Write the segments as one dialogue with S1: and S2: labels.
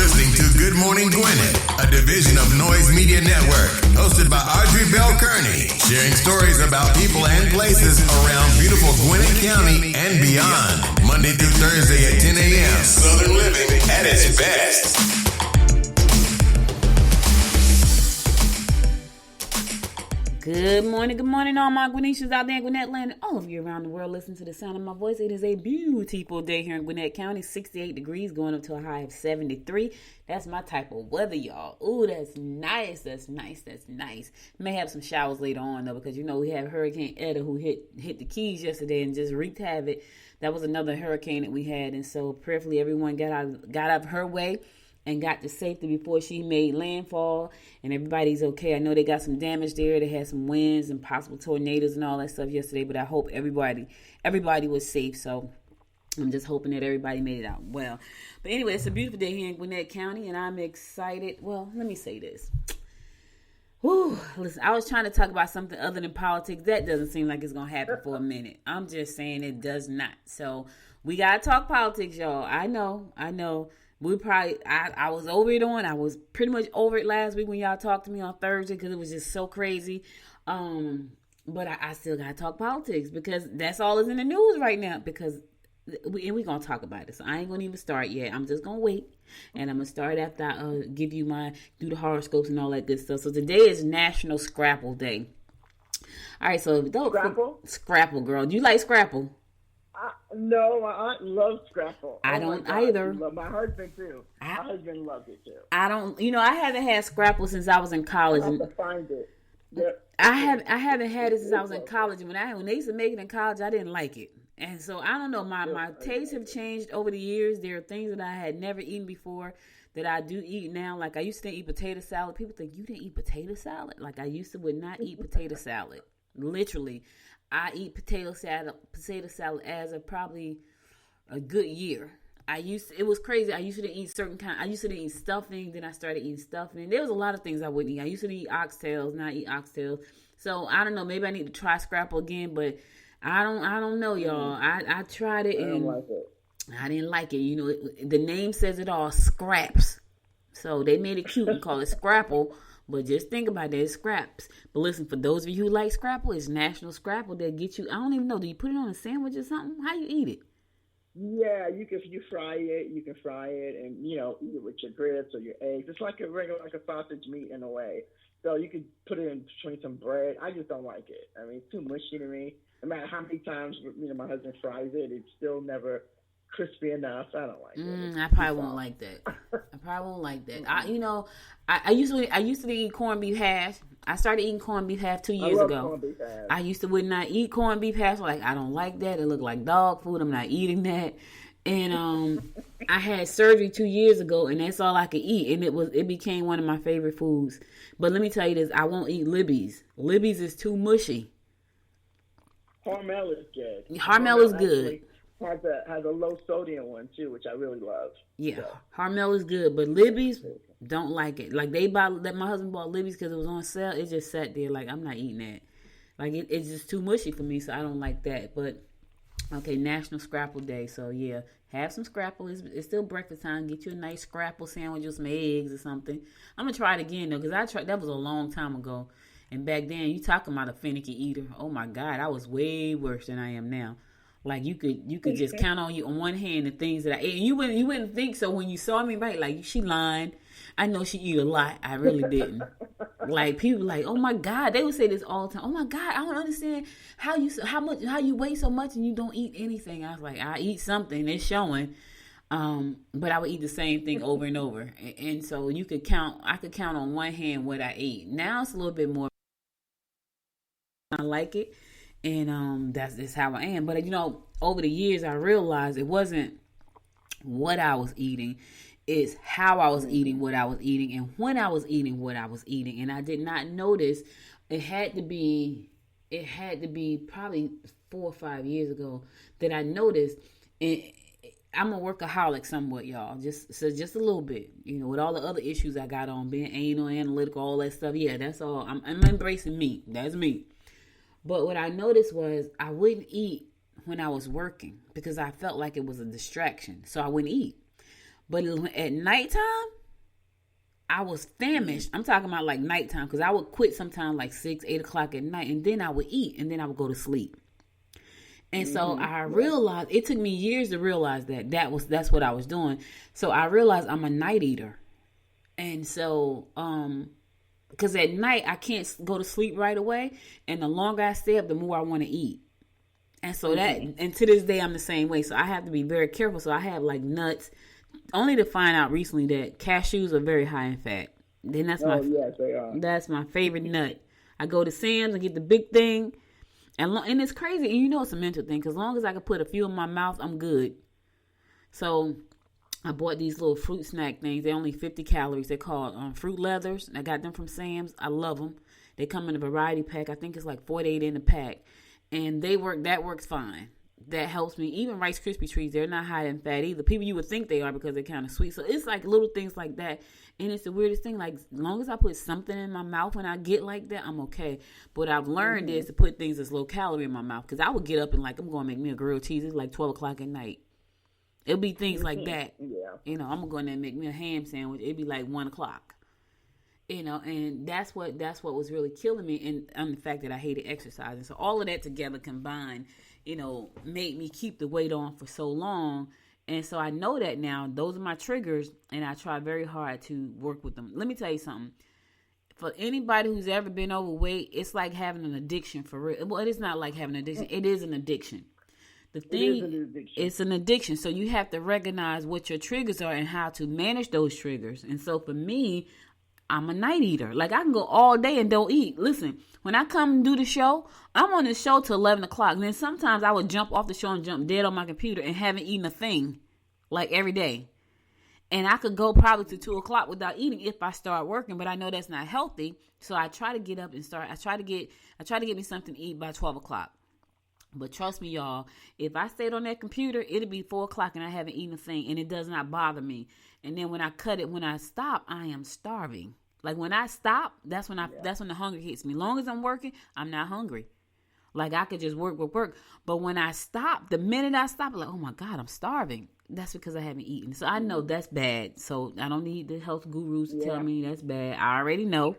S1: listening to Good Morning Gwinnett, a division of Noise Media Network, hosted by Audrey Bell Kearney, sharing stories about people and places around beautiful Gwinnett County and beyond. Monday through Thursday at 10 a.m. Southern living at its best.
S2: Good morning, all my Gwinnetians out there in Gwinnett land, and all of you around the world listen to the sound of my voice. It is a beautiful day here in Gwinnett County, 68 degrees, going up to a high of 73. That's my type of weather, y'all. Ooh, that's nice. May have some showers later on, though, because, you know, we have Hurricane Etta who hit the Keys yesterday and just wreaked havoc. That was another hurricane that we had, and so prayerfully everyone got out of her way and got to safety before she made landfall, and everybody's okay. I know they got some damage there. They had some winds and possible tornadoes and all that stuff yesterday, but I hope everybody was safe. So I'm just hoping that everybody made it out well. But anyway, it's a beautiful day here in Gwinnett County, and I'm excited. Well, let me say this. Whew, listen, I was trying to talk about something other than politics. That doesn't seem like it's going to happen for a minute. I'm just saying it does not. So we got to talk politics, y'all. I know. I was over it I was pretty much over it last week when y'all talked to me on Thursday because it was just so crazy. But I still got to talk politics because that's all that's in the news right now because we're going to talk about it. So I ain't going to even start yet. I'm just going to wait. And I'm going to start after I do the horoscopes and all that good stuff. So today is National Scrapple Day. All right, so Scrapple, girl. Do you like Scrapple?
S3: No, my aunt loves Scrapple.
S2: I don't either.
S3: My husband too. My husband loves it too.
S2: I don't. You know, I haven't had Scrapple since I was in college.
S3: I have to find it. Yep.
S2: I haven't had it since I was in college. And when they used to make it in college, I didn't like it. And so I don't know. My tastes have changed over the years. There are things that I had never eaten before that I do eat now. Like I used to eat potato salad. People think you didn't eat potato salad. Like I would not eat potato salad. Literally. I eat potato salad as probably a good year. It was crazy. I used to eat stuffing, then I started eating stuffing. There was a lot of things I wouldn't eat. I used to eat oxtails, not eat oxtails. So I don't know, maybe I need to try Scrapple again, but I don't know, y'all. I tried it and I didn't like it. You know, the name says it all, scraps. So they made it cute and call it Scrapple. But just think about that, it's scraps. But listen, for those of you who like Scrapple, it's National Scrapple. They'll get you, I don't even know, do you put it on a sandwich or something? How you eat it?
S3: Yeah, you fry it. You can fry it and, you know, eat it with your grits or your eggs. It's like a sausage meat in a way. So you could put it in between some bread. I just don't like it. I mean, it's too mushy to me. No matter how many times, you know, my husband fries it, it's still never crispy enough. I don't like it.
S2: I probably won't like that. I used to eat corned beef hash. I started eating corned beef hash 2 years ago. I used to would not eat corned beef hash. Like I don't like that. It looked like dog food. I'm not eating that. And I had surgery 2 years ago, and that's all I could eat. And it became one of my favorite foods. But let me tell you this: I won't eat Libby's. Libby's is too mushy.
S3: Hormel is good.
S2: Hormel is good.
S3: Has a low sodium one too, which I really love.
S2: Yeah, so. Hormel is good, but Libby's don't like it. Like my husband bought Libby's because it was on sale. It just sat there like I'm not eating that. Like it's just too mushy for me, so I don't like that. But okay, National Scrapple Day, so yeah, have some Scrapple. It's still breakfast time. Get you a nice Scrapple sandwich with some eggs or something. I'm gonna try it again though, because that was a long time ago, and back then you talking about a finicky eater. Oh my God, I was way worse than I am now. Like you could just count on one hand the things that I ate. And you wouldn't think so when you saw me, right? Like she lying. I know she eat a lot. I really didn't. Like people like, oh my God, they would say this all the time. Oh my God, I don't understand how you weigh so much and you don't eat anything. I was like, I eat something. It's showing. But I would eat the same thing over and over. And so I could count on one hand what I ate. Now it's a little bit more. I like it. And that's just how I am. But, you know, over the years, I realized it wasn't what I was eating. It's how I was eating what I was eating and when I was eating what I was eating. And I did not notice. It had to be probably 4 or 5 years ago that I noticed. And I'm a workaholic somewhat, y'all. Just a little bit. You know, with all the other issues I got on, being anal, analytical, all that stuff. Yeah, that's all. I'm embracing me. That's me. But what I noticed was I wouldn't eat when I was working because I felt like it was a distraction. So I wouldn't eat. But at nighttime, I was famished. I'm talking about like nighttime, because I would quit sometime like 6, 8 o'clock at night, and then I would eat, and then I would go to sleep. And so I realized, it took me years to realize that's what I was doing. So I realized I'm a night eater. And so, because at night I can't go to sleep right away, and the longer I stay up, the more I want to eat. And so and to this day, I'm the same way. So I have to be very careful. So I have like nuts, only to find out recently that cashews are very high in fat. Then yes, they are. That's my favorite nut. I go to Sam's and get the big thing. And it's crazy. And you know it's a mental thing, because as long as I can put a few in my mouth, I'm good. So I bought these little fruit snack things. They're only 50 calories. They're called Fruit Leathers. I got them from Sam's. I love them. They come in a variety pack. I think it's like 48 in a pack. And that works fine. That helps me. Even Rice Krispie treats, they're not high in fat either. People, you would think they are because they're kind of sweet. So it's like little things like that. And it's the weirdest thing. Like, as long as I put something in my mouth when I get like that, I'm okay. But what I've learned is to put things that's low calorie in my mouth. Because I would get up and like, I'm going to make me a grilled cheese. It's like 12 o'clock at night. It'll be things like that. Yeah. You know, I'm going to go in there and make me a ham sandwich. It'd be like 1 o'clock. You know, and that's what was really killing me, and the fact that I hated exercising. So all of that together combined, you know, made me keep the weight on for so long. And so I know that now. Those are my triggers, and I try very hard to work with them. Let me tell you something. For anybody who's ever been overweight, it's like having an addiction for real. Well, it's not like having an addiction. It is an addiction. The thing, it's an addiction. So you have to recognize what your triggers are and how to manage those triggers. And so for me, I'm a night eater. Like, I can go all day and don't eat. Listen, when I come and do the show, I'm on the show till 11 o'clock. And then sometimes I would jump off the show and jump dead on my computer and haven't eaten a thing, like, every day. And I could go probably to 2 o'clock without eating if I start working, but I know that's not healthy. So I try to get up and start. I try to get me something to eat by 12 o'clock. But trust me, y'all, if I stayed on that computer, it'll be 4 o'clock and I haven't eaten a thing, and it does not bother me. And then when I stop, I am starving. Like, when I stop, that's when the hunger hits me. Long as I'm working, I'm not hungry. Like, I could just work. But when I stop, the minute I stop, I'm like, oh my God, I'm starving. That's because I haven't eaten. So I know that's bad. So I don't need the health gurus to tell me that's bad. I already know.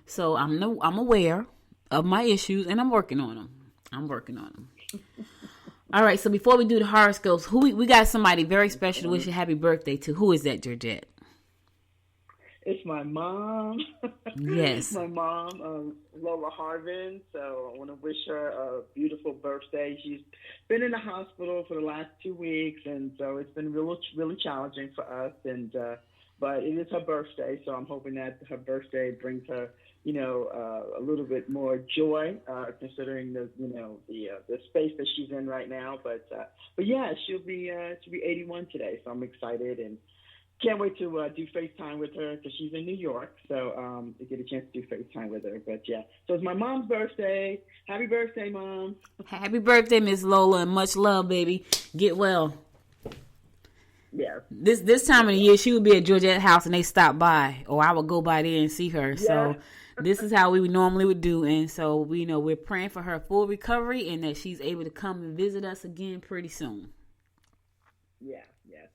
S2: So I'm aware of my issues, and I'm working on them. All right, so before we do the horoscopes, we got somebody very special to wish a happy birthday to. Who is that, Georgette?
S3: It's my mom.
S2: Yes.
S3: My mom, Lola Harvin. So I want to wish her a beautiful birthday. She's been in the hospital for the last 2 weeks, and so it's been really, really challenging for us. And but it is her birthday, so I'm hoping that her birthday brings her, a little bit more joy, considering the space that she's in right now. But yeah, she'll be 81 today, so I'm excited and can't wait to do FaceTime with her because she's in New York, so to get a chance to do FaceTime with her. But yeah, so it's my mom's birthday. Happy birthday, Mom!
S2: Happy birthday, Miss Lola, and much love, baby. Get well.
S3: Yeah.
S2: This time of the year, she would be at Georgette's house, and they stop by, or I would go by there and see her. Yeah. So this is how we normally would do, and so we're praying for her full recovery and that she's able to come and visit us again pretty soon.
S3: Yeah.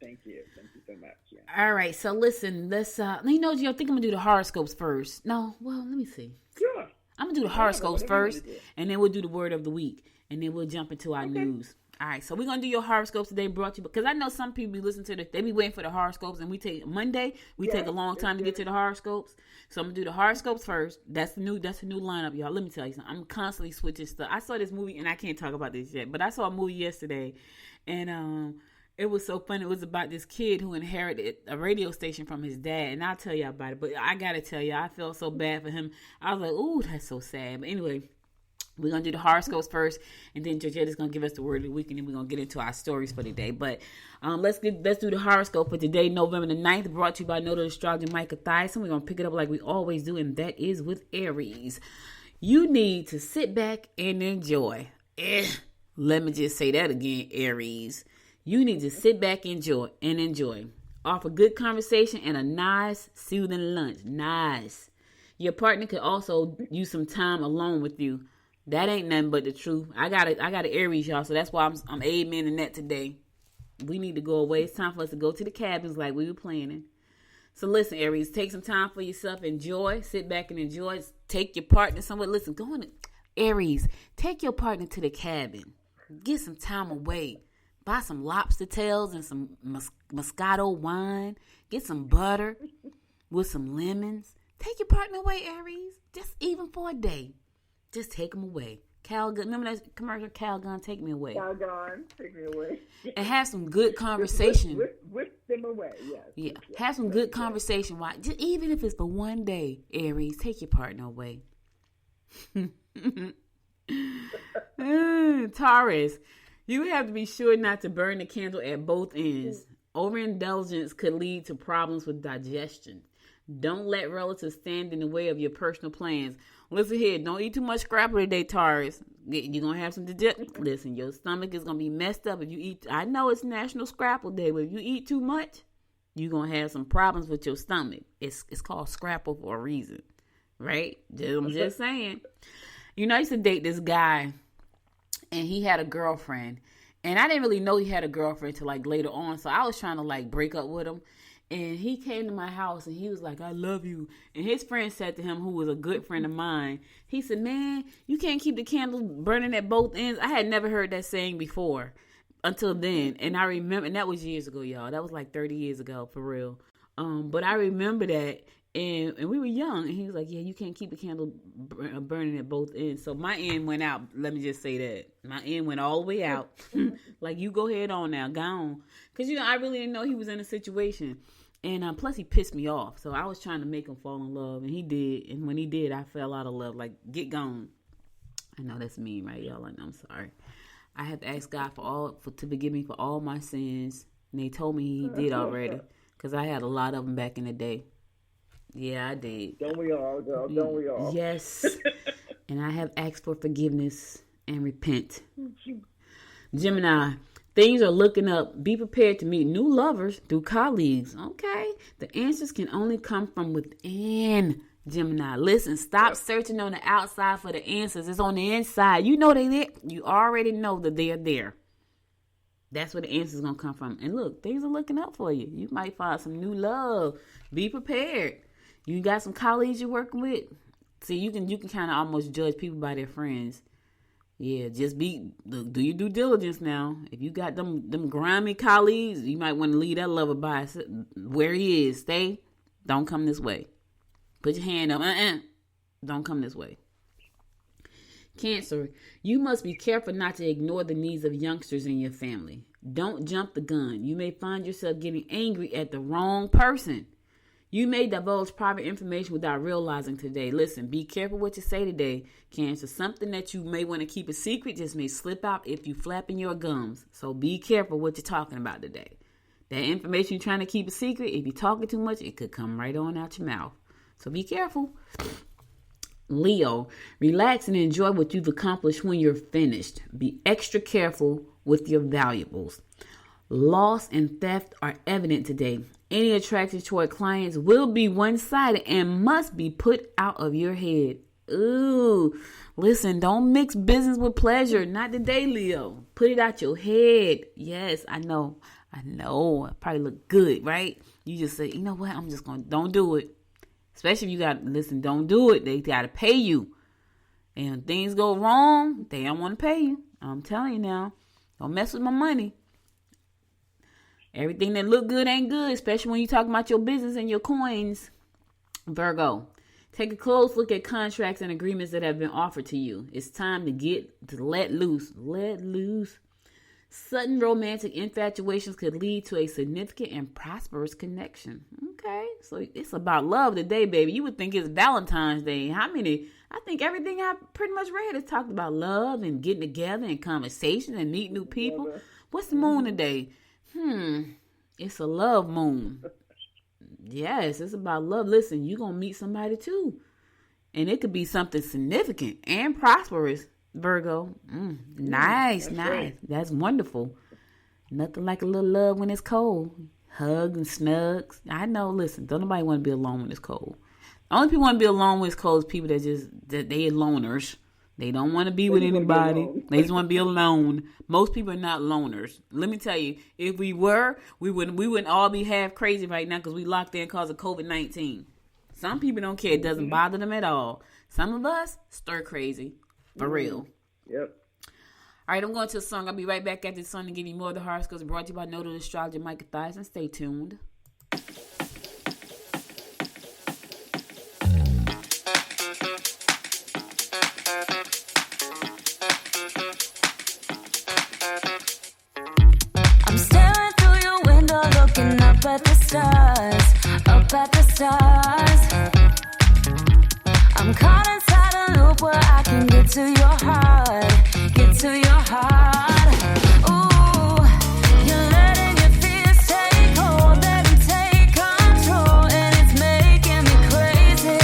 S3: Thank you so much. Yeah.
S2: All right, so listen, let's Joe, I think I'm gonna do the horoscopes first. No, well, let me see.
S3: Sure.
S2: I'm gonna do the horoscopes first, and then we'll do the word of the week, and then we'll jump into our news. All right, so we're gonna do your horoscopes today, brought to you because I know some people be listening to they be waiting for the horoscopes, and we take a long time to get to the horoscopes. So I'm gonna do the horoscopes first. That's the new lineup, y'all. Let me tell you something. I'm constantly switching stuff. I saw this movie, and I can't talk about this yet, but I saw a movie yesterday, and it was so funny. It was about this kid who inherited a radio station from his dad. And I'll tell you about it. But I got to tell you, I felt so bad for him. I was like, ooh, that's so sad. But anyway, we're going to do the horoscopes first. And then Georgette's going to give us the word of the week. And then we're going to get into our stories for today. But let's do the horoscope for today, November the 9th. Brought to you by Noted Astrologer Micah Thyssen. We're going to pick it up like we always do. And that is with Aries. You need to sit back and enjoy. Let me just say that again, Aries. You need to sit back and enjoy. Offer good conversation and a nice, soothing lunch. Nice. Your partner could also use some time alone with you. That ain't nothing but the truth. I got an Aries, y'all, so that's why I'm amen in that today. We need to go away. It's time for us to go to the cabins like we were planning. So listen, Aries, take some time for yourself. Enjoy. Sit back and enjoy. Take your partner somewhere. Listen, go on. Aries, take your partner to the cabin. Get some time away. Buy some lobster tails and some Moscato wine. Get some butter with some lemons. Take your partner away, Aries. Just even for a day. Just take them away. Calgon, remember that commercial, Calgon, take me away.
S3: Calgon, take me away.
S2: And have some good conversation.
S3: Whip them away, yes.
S2: Yeah, have some good conversation. Why? Just, even if it's for one day, Aries, take your partner away. Taurus, you have to be sure not to burn the candle at both ends. Overindulgence could lead to problems with digestion. Don't let relatives stand in the way of your personal plans. Listen here, don't eat too much scrapple today, Taurus. You're going to have some listen, your stomach is going to be messed up if you eat. I know it's National Scrapple Day, but if you eat too much, you're going to have some problems with your stomach. It's called scrapple for a reason, right? I'm just saying. You know, I used to date this guy, and he had a girlfriend. And I didn't really know he had a girlfriend till like later on. So I was trying to like break up with him. And he came to my house and he was like, I love you. And his friend said to him, who was a good friend of mine, he said, man, you can't keep the candle burning at both ends. I had never heard that saying before until then. And I remember, and that was years ago, y'all. That was like 30 years ago, for real. But I remember that. And we were young. And he was like, yeah, you can't keep the candle burning at both ends. So my end went out. Let me just say that. My end went all the way out. Like, you go ahead on now. Go on. Because, you know, I really didn't know he was in a situation. And plus, he pissed me off. So I was trying to make him fall in love. And he did. And when he did, I fell out of love. Like, get gone. I know that's mean, right, y'all? I know, I'm sorry. I have to ask God to forgive me for all my sins. And they told me he did already. Because I had a lot of them back in the day. Yeah, I did.
S3: Don't we all, girl? Don't we all?
S2: Yes. And I have asked for forgiveness and repent. Gemini, things are looking up. Be prepared to meet new lovers through colleagues. Okay. The answers can only come from within, Gemini. Listen, stop searching on the outside for the answers. It's on the inside. You know they're there. You already know that they're there. That's where the answer's going to come from. And look, things are looking up for you. You might find some new love. Be prepared. You got some colleagues you're working with. See, you can kind of almost judge people by their friends. Yeah, just do your due diligence now. If you got them grimy colleagues, you might want to leave that lover by where he is. Stay. Don't come this way. Put your hand up. Don't come this way. Cancer, you must be careful not to ignore the needs of youngsters in your family. Don't jump the gun. You may find yourself getting angry at the wrong person. You may divulge private information without realizing today. Listen, be careful what you say today, Cancer. Something that you may want to keep a secret just may slip out if you flapping your gums. So be careful what you're talking about today. That information you're trying to keep a secret, if you're talking too much, it could come right on out your mouth. So be careful. Leo, relax and enjoy what you've accomplished when you're finished. Be extra careful with your valuables. Loss and theft are evident today. Any attraction toward clients will be one-sided and must be put out of your head. Ooh, listen, don't mix business with pleasure. Not today, Leo. Put it out your head. Yes, I know. I probably look good, right? You just say, you know what? Don't do it. Especially if don't do it. They got to pay you. And when things go wrong, they don't want to pay you. I'm telling you now. Don't mess with my money. Everything that look good ain't good, especially when you talk about your business and your coins. Virgo, take a close look at contracts and agreements that have been offered to you. It's time to let loose. Let loose. Sudden romantic infatuations could lead to a significant and prosperous connection. Okay, so it's about love today, baby. You would think it's Valentine's Day. I think everything I pretty much read is talked about love and getting together and conversation and meeting new people. What's the moon today? It's a love moon. Yes, it's about love. Listen, you're going to meet somebody too. And it could be something significant and prosperous, Virgo. Nice. Right. That's wonderful. Nothing like a little love when it's cold. Hugs and snugs. I know, listen, don't nobody want to be alone when it's cold. The only people want to be alone when it's cold is people that they loners. They don't want to be with anybody. They just want to be alone. Most people are not loners. Let me tell you, if we were, we wouldn't all be half crazy right now because we locked in because of COVID-19. Some people don't care. It doesn't bother them at all. Some of us stir crazy. For real.
S3: Yep.
S2: All right, I'm going to a song. I'll be right back after the song to give you more of the horoscopes brought to you by Noted Astrologer Micah Thyssen. Stay tuned.
S4: I'm staring through your window, looking up at the stars, up at the stars. I'm caught inside a loop where I can get to your heart, get to your heart. Ooh, you're letting your fears take hold, let them take control, and it's making me crazy.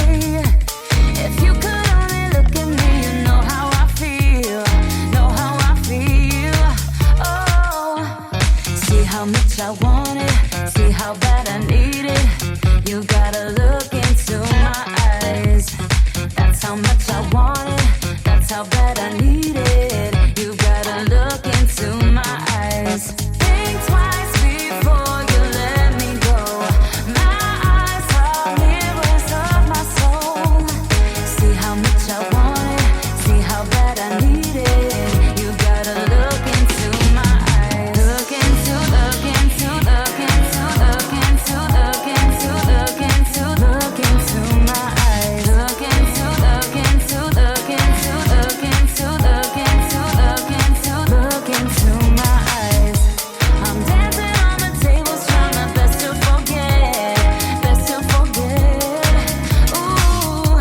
S4: If you could only look at me, you know how I feel, know how I feel. Oh, see how much I want it, see how bad I need it. You gotta look into my eyes. That's how much I want it. That's how bad I need it. You gotta look into my eyes. Think twice before you let me go. My eyes are mirrors of my soul. See how much I want it. See how bad I need it. You gotta look into my eyes. Look into my eyes. Look into my eyes. I'm dancing on the tables, trying my best to forget, best to forget. Ooh,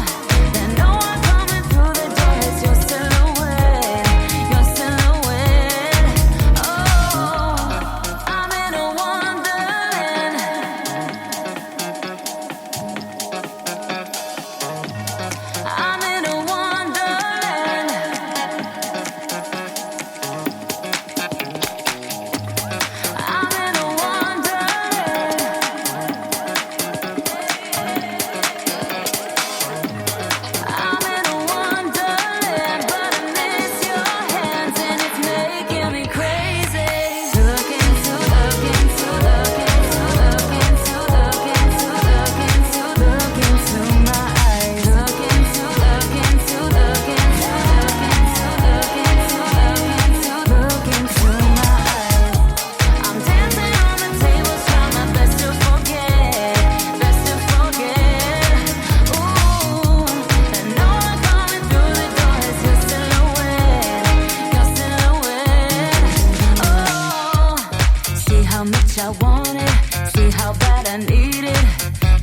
S4: there's no one coming through the door. It's your silhouette, your silhouette. Oh, I'm in a wonderland. I'm in a wonderland. I'm in a wonderland. I'm in a wonderland, but I miss your hands and it's making me crazy. Look into my eyes. Look into my eyes. I'm dancing on the tables, trying my best to forget, best to forget. Ooh, and no one coming through the door. It's your silhouette, your silhouette. Oh, see how much I want it, see how bad I need it.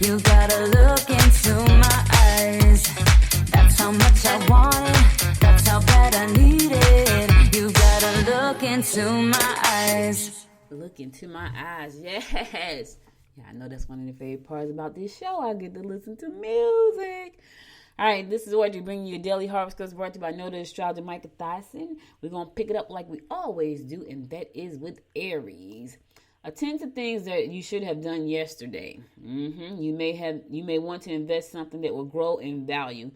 S4: You gotta look into my eyes. That's how much I want it, that's how bad I need it. You gotta look into my eyes.
S2: Look into my eyes. Yes. Yeah, I know that's one of the favorite parts about this show. I get to listen to music. All right, this is Audrey bringing you a daily horoscope brought to you by Noted Astrologer Micah Thyssen. We're going to pick it up like we always do, and that is with Aries. Attend to things that you should have done yesterday. You may want to invest something that will grow in value.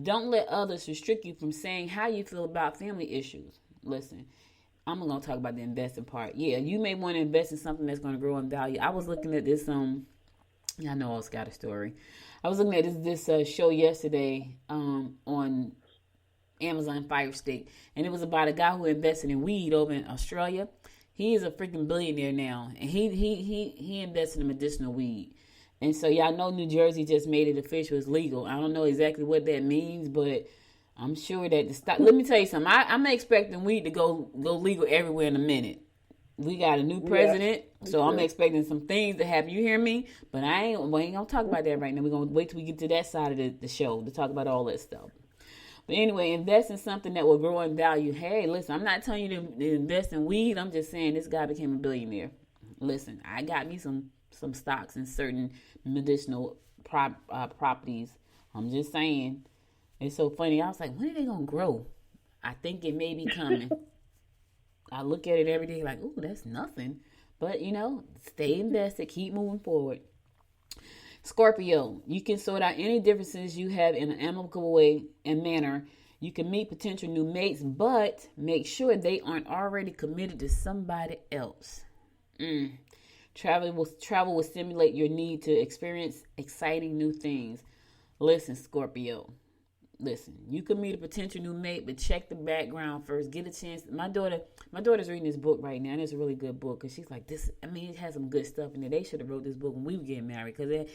S2: Don't let others restrict you from saying how you feel about family issues. Listen, I'm going to talk about the investing part. Yeah, you may want to invest in something that's going to grow in value. I was looking at this, I know it's got a story. I was looking at this show yesterday on Amazon Fire Stick, and it was about a guy who invested in weed over in Australia. He is a freaking billionaire now, and he invested in medicinal weed. And so y'all know New Jersey just made it official. It's legal. I don't know exactly what that means, but I'm sure that the stock. Let me tell you something. I'm expecting weed to go legal everywhere in a minute. We got a new president, so I'm expecting some things to happen. You hear me? But we ain't gonna talk about that right now. We're gonna wait till we get to that side of the show to talk about all that stuff. But anyway, invest in something that will grow in value. Hey, listen, I'm not telling you to invest in weed. I'm just saying this guy became a billionaire. Listen, I got me some stocks in certain medicinal properties. I'm just saying. It's so funny. I was like, when are they going to grow? I think it may be coming. I look at it every day like, ooh, that's nothing. But, stay invested. Keep moving forward. Scorpio, you can sort out any differences you have in an amicable way and manner. You can meet potential new mates, but make sure they aren't already committed to somebody else. Travel will stimulate your need to experience exciting new things. Listen, Scorpio. Listen, you can meet a potential new mate, but check the background first. Get a chance. My daughter's reading this book right now, and it's a really good book. And she's like, it has some good stuff in it. They should have wrote this book when we were getting married. Because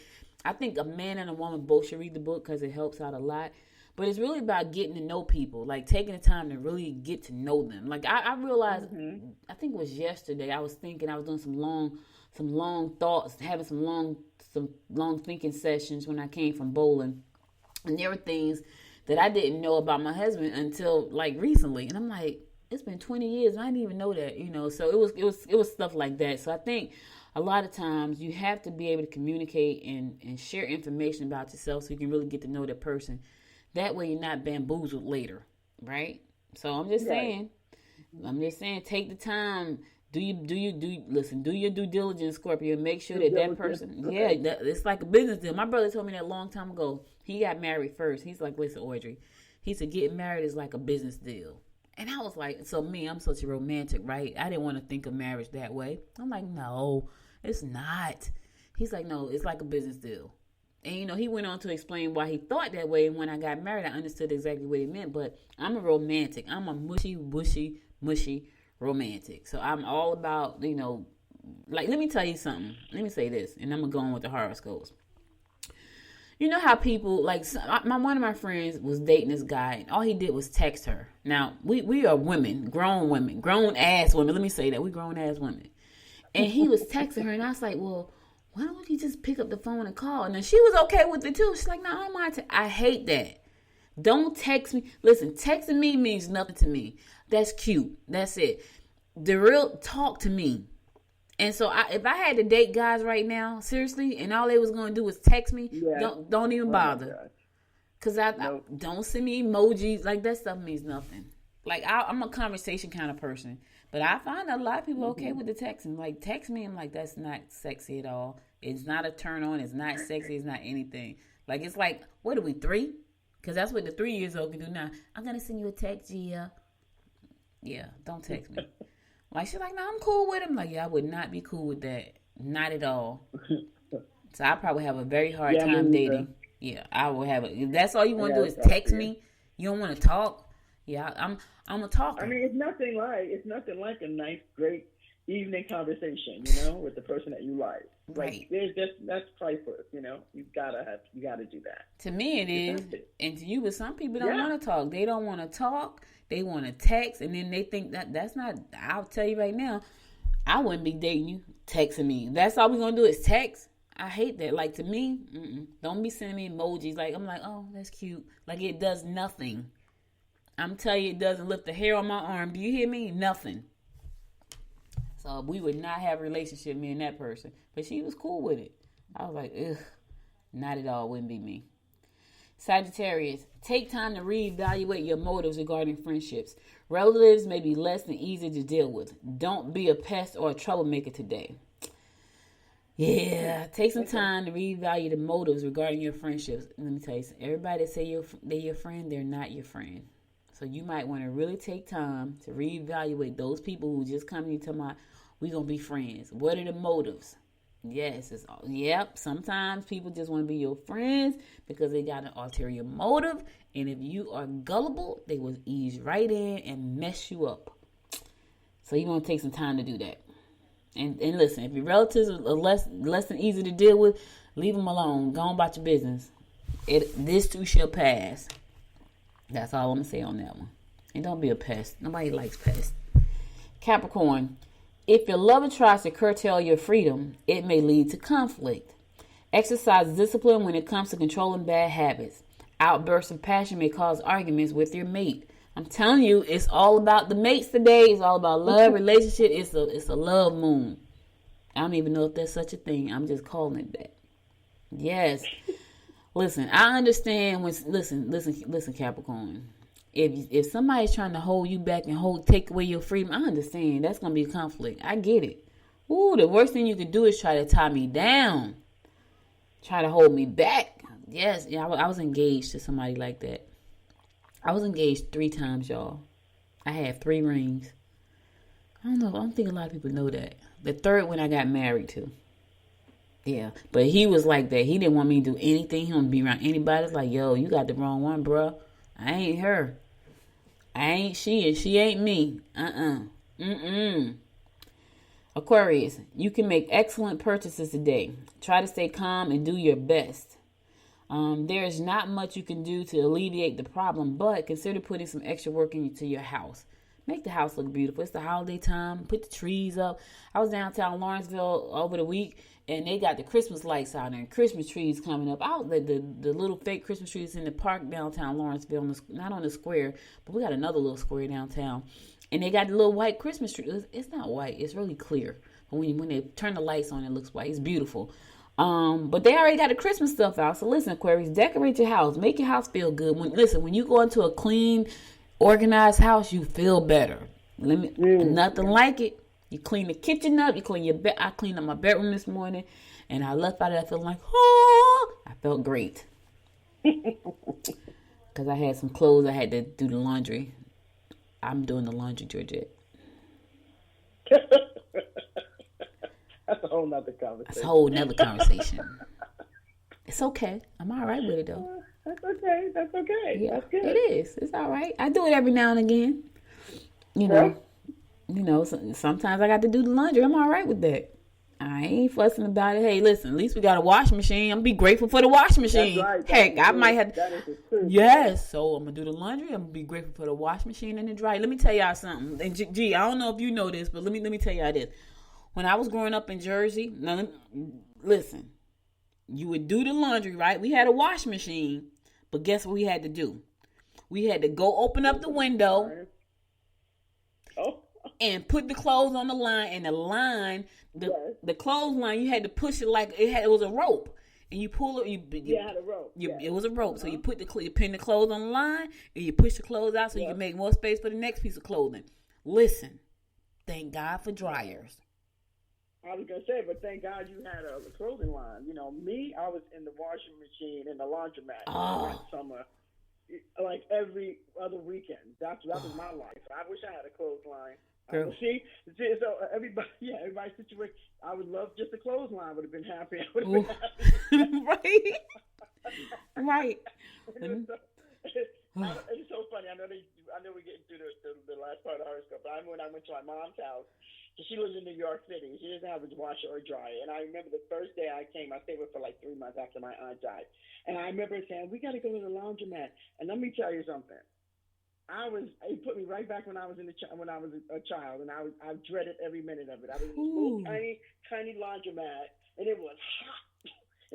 S2: I think a man and a woman both should read the book because it helps out a lot. But it's really about getting to know people, like taking the time to really get to know them. Like I realized, I think it was yesterday, I was thinking, I was doing some long thoughts, having some long thinking sessions when I came from bowling. And there were things that I didn't know about my husband until like recently. And I'm like, it's been 20 years and I didn't even know that, so it was stuff like that. So I think a lot of times you have to be able to communicate and share information about yourself so you can really get to know that person. That way you're not bamboozled later, right? So I'm just saying, take the time. Do your due diligence, Scorpio. Make sure that person, it's like a business deal. My brother told me that a long time ago. He got married first. He's like, listen, Audrey, he said, getting married is like a business deal. And I was like, so I'm such a romantic, right? I didn't want to think of marriage that way. I'm like, no, it's not. He's like, no, it's like a business deal. And, he went on to explain why he thought that way. And when I got married, I understood exactly what he meant. But I'm a romantic. I'm a mushy romantic. So I'm all about, like, let me tell you something. Let me say this, and I'm going to go on with the horoscopes. You know how people, like, one of my friends was dating this guy, and all he did was text her. Now, we are women, grown-ass women. Let me say that. We grown-ass women. And he was texting her, and I was like, well, why don't you just pick up the phone and call? And then she was okay with it, too. She's like, no, I don't mind. I hate that. Don't text me. Listen, texting me means nothing to me. That's cute. That's it. The real talk to me. And so if I had to date guys right now, seriously, and all they was going to do was text me, don't even bother. Because I don't send me emojis. Like, that stuff means nothing. Like, I'm a conversation kind of person. But I find a lot of people okay with the texting. Like, text me, I'm like, that's not sexy at all. It's not a turn on. It's not sexy. It's not anything. Like, it's like, what are we, 3? Because that's what the 3-year-old can do now. I'm going to send you a text, Gia. Yeah, don't text me. Like, she's like, no, I'm cool with him. Like, yeah, I would not be cool with that. Not at all. So I probably have a very hard time dating. Yeah, I will have it. If that's all you want to do is text me, you don't want to talk. Yeah, I'm a talker.
S3: I mean, it's nothing like a nice, great evening conversation, with the person that you like.
S2: Right.
S3: Like, that's priceless, You gotta do that.
S2: To me, it is, and to you, but some people don't want to talk. They don't want to talk. They want to text, and then they think that's not. I'll tell you right now, I wouldn't be dating you texting me. That's all we're gonna do is text. I hate that. Like, to me, don't be sending me emojis. Like, I'm like, oh, that's cute. Like, it does nothing. I'm telling you, it doesn't lift the hair on my arm. Do you hear me? Nothing. So we would not have a relationship, me and that person. But she was cool with it. I was like, ugh, not at all. Wouldn't be me. Sagittarius, take time to reevaluate your motives regarding friendships. Relatives may be less than easy to deal with. Don't be a pest or a troublemaker today. Yeah, take some time to reevaluate the motives regarding your friendships. Let me tell you something. Everybody that say they're your friend, they're not your friend. So you might want to really take time to reevaluate those people who just come to you talking about, we're going to be friends. What are the motives? Yes, sometimes people just want to be your friends because they got an ulterior motive. And if you are gullible, they will ease right in and mess you up. So you want to take some time to do that. And listen, if your relatives are less than easy to deal with, leave them alone. Go on about your business. This too shall pass. That's all I'm going to say on that one. And don't be a pest. Nobody likes pests. Capricorn, if your lover tries to curtail your freedom, it may lead to conflict. Exercise discipline when it comes to controlling bad habits. Outbursts of passion may cause arguments with your mate. I'm telling you, it's all about the mates today. It's all about love, relationship. It's a love moon. I don't even know if there's such a thing. I'm just calling it that. Yes. Listen, I understand when listen, Capricorn. If somebody's trying to hold you back and take away your freedom, I understand that's gonna be a conflict. I get it. Ooh, the worst thing you can do is try to tie me down, try to hold me back. Yes, I was engaged to somebody like that. I was engaged 3 times, y'all. I had 3 rings. I don't think a lot of people know that. The third one I got married to. Yeah, but he was like that. He didn't want me to do anything. He didn't be around anybody. It's like, yo, you got the wrong one, bruh. I ain't her. I ain't she, and she ain't me. Aquarius, you can make excellent purchases today. Try to stay calm and do your best. There is not much you can do to alleviate the problem, but consider putting some extra work into your house. Make the house look beautiful. It's the holiday time. Put the trees up. I was downtown Lawrenceville over the week, and they got the Christmas lights out there and Christmas trees coming up. Out the little fake Christmas trees in the park downtown Lawrenceville, not on the square, but we got another little square downtown. And they got the little white Christmas tree. It's not white. It's really clear. But when they turn the lights on, it looks white. It's beautiful. But they already got the Christmas stuff out. So listen, Aquarius, decorate your house. Make your house feel good. When you go into a clean, organized house, you feel better. Nothing like it. You clean the kitchen up. You clean your bed. I cleaned up my bedroom this morning, and I left out of that feeling like, oh, I felt great. Because I had some clothes. I had to do the laundry. I'm doing the laundry, Georgette.
S3: That's a whole nother conversation.
S2: That's a whole nother conversation. It's okay. I'm all right with it, though.
S3: That's okay. That's okay.
S2: Yeah,
S3: that's good.
S2: It is. It's all right. I do it every now and again. Sometimes I got to do the laundry. I'm all right with that. I ain't fussing about it. Hey, listen, at least we got a washing machine. I'm going to be grateful for the washing machine.
S3: That's right.
S2: Heck, I might have.
S3: That is the truth.
S2: Yes. So I'm going to do the laundry. I'm going to be grateful for the washing machine and the dryer. Let me tell y'all something. And I don't know if you know this, but let me tell y'all this. When I was growing up in Jersey, now, listen, you would do the laundry, right? We had a washing machine, but guess what we had to do? We had to go open up the window and put the clothes on the line, and the line, the clothesline, you had to push it like it was a rope, and you pull it. You had a rope. It was a rope, so you pin the clothes on the line, and you push the clothes out so you can make more space for the next piece of clothing. Listen, thank God for dryers.
S3: I was going to say, but thank God you had a clothing line. Me, I was in the washing machine and the laundromat that summer, like every other weekend. That was my life. I wish I had a clothesline. See, so everybody's situation. I would love just a clothesline. Would have been happy. I would have been happy.
S2: Right.
S3: It's so funny. I know we're getting through the last part of the horoscope, but when I went to my mom's house, she lives in New York City. She doesn't have a washer or dryer. And I remember the first day I came, I stayed with her for like 3 months after my aunt died. And I remember saying, we got to go to the laundromat. And let me tell you something. It put me right back when I was a child, and I dreaded every minute of it. I was in this little tiny laundromat, and it was hot.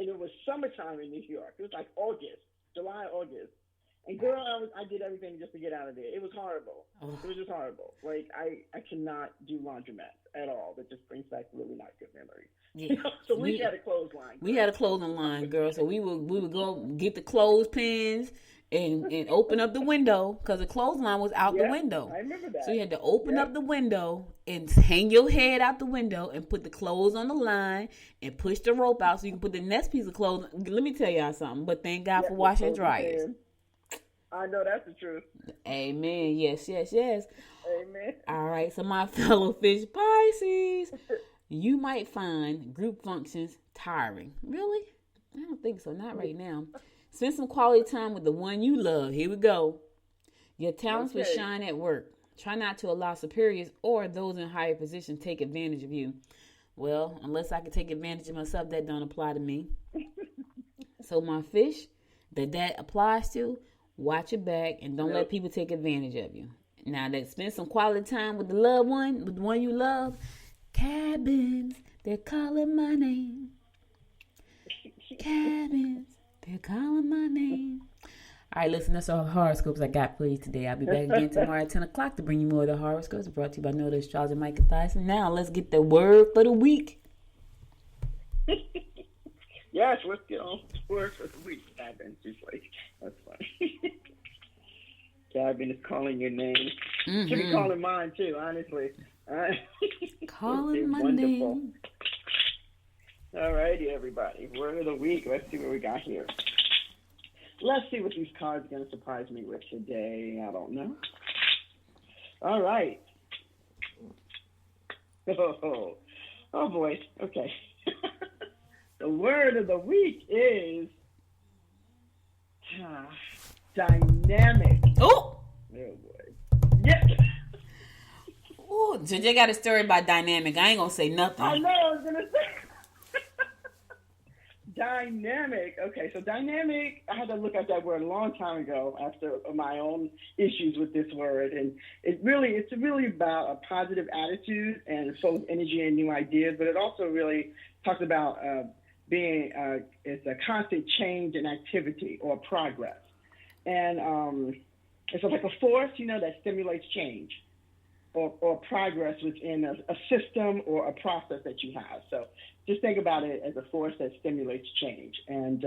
S3: And it was summertime in New York. It was like July, August. And girl, I did everything just to get out of there. It was horrible. It was just horrible. Like I cannot do laundromats at all. That just brings back really not good memories. Yeah. So we had a clothesline.
S2: We had a clothing line, girl. So we would go get the clothespins and open up the window because the clothesline was out the window.
S3: I remember that.
S2: So you had to open up the window and hang your head out the window and put the clothes on the line and push the rope out so you can put the next piece of clothes. Let me tell y'all something. But thank God for washer and dryers.
S3: I know that's the truth.
S2: Amen. Yes.
S3: Amen.
S2: All right. So my fellow fish Pisces, you might find group functions tiring. Really? I don't think so. Not right now. Spend some quality time with the one you love. Here we go. Your talents will shine at work. Try not to allow superiors or those in higher positions take advantage of you. Well, unless I can take advantage of myself, that don't apply to me. So my fish that applies to, watch your back and don't let people take advantage of you. Now that spend some quality time with the loved one, with the one you love. Cabins, they're calling my name. Cabins, they're calling my name. All right, listen, that's all the horoscopes I got for you today. I'll be back again tomorrow at 10 o'clock to bring you more of the horoscopes brought to you by Noda Astrologer Micah Thyssen. Now, let's get the word for the week.
S3: Yes, let's get on the word for the week. Cabin, she's like, that's funny. Cabin is calling your name. Mm-hmm. Should be calling mine, too, honestly.
S2: Calling my name.
S3: All righty, everybody. Word of the week. Let's see what we got here. Let's see what these cards are going to surprise me with today. I don't know. All right. Oh boy. Okay. The word of the week is dynamic.
S2: Oh.
S3: Oh boy. Yeah.
S2: Ooh, so they got a story about dynamic. I ain't gonna say nothing.
S3: I know. I was gonna say. Dynamic. Okay, so dynamic, I had to look at that word a long time ago after my own issues with this word. And it's really about a positive attitude and full of energy and new ideas, but it also really talks about being, it's a constant change in activity or progress. And it's like a force, that stimulates change or progress within a system or a process that you have. So just think about it as a force that stimulates change. And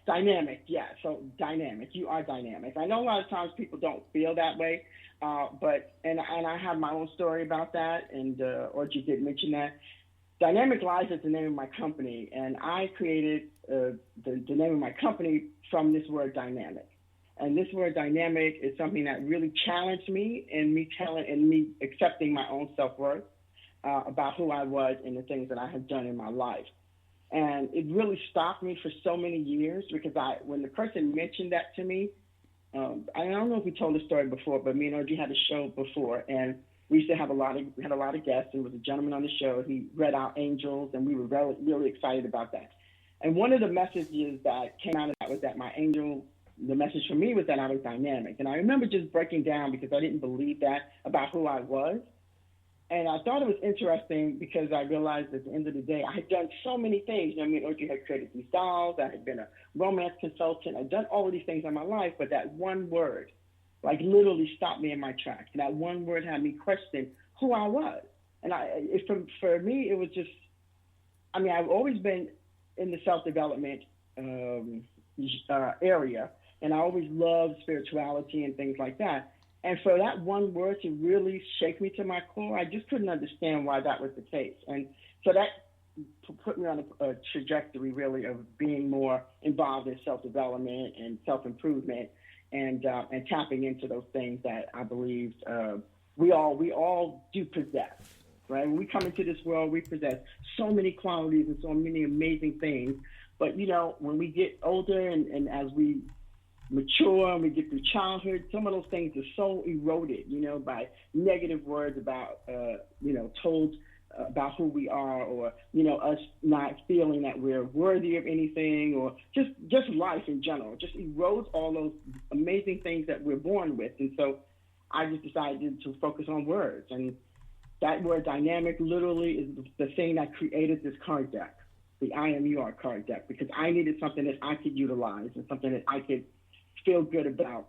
S3: dynamic, yeah, so dynamic. You are dynamic. I know a lot of times people don't feel that way, but I have my own story about that, and Audrey did mention that. Dynamic Life is the name of my company, and I created the name of my company from this word dynamic. And this word dynamic is something that really challenged me and me accepting my own self-worth about who I was and the things that I had done in my life. And it really stopped me for so many years because when the person mentioned that to me, I don't know if we told the story before, but me and Audrey had a show before, and we used to have we had a lot of guests, and there was a gentleman on the show. He read out angels, and we were really, really excited about that. And one of the messages that came out of that was that the message for me was that I was dynamic. And I remember just breaking down because I didn't believe that about who I was. And I thought it was interesting because I realized at the end of the day, I had done so many things. Audrey had created these dolls. I had been a romance consultant. I'd done all of these things in my life, but that one word, literally stopped me in my tracks. And that one word had me question who I was. And for me, it was just, I've always been in the self-development area. And I always loved spirituality and things like that. And for that one word to really shake me to my core, I just couldn't understand why that was the case. And so that put me on a trajectory, really, of being more involved in self-development and self-improvement and tapping into those things that I believed we all do possess, right? When we come into this world, we possess so many qualities and so many amazing things. But, when we get older and as we mature and we get through childhood, some of those things are so eroded, by negative words about, told about who we are, or, us not feeling that we're worthy of anything, or just life in general, just erodes all those amazing things that we're born with. And so I just decided to focus on words. And that word dynamic literally is the thing that created this card deck, the I Am You Are card deck, because I needed something that I could utilize and something that I could feel good about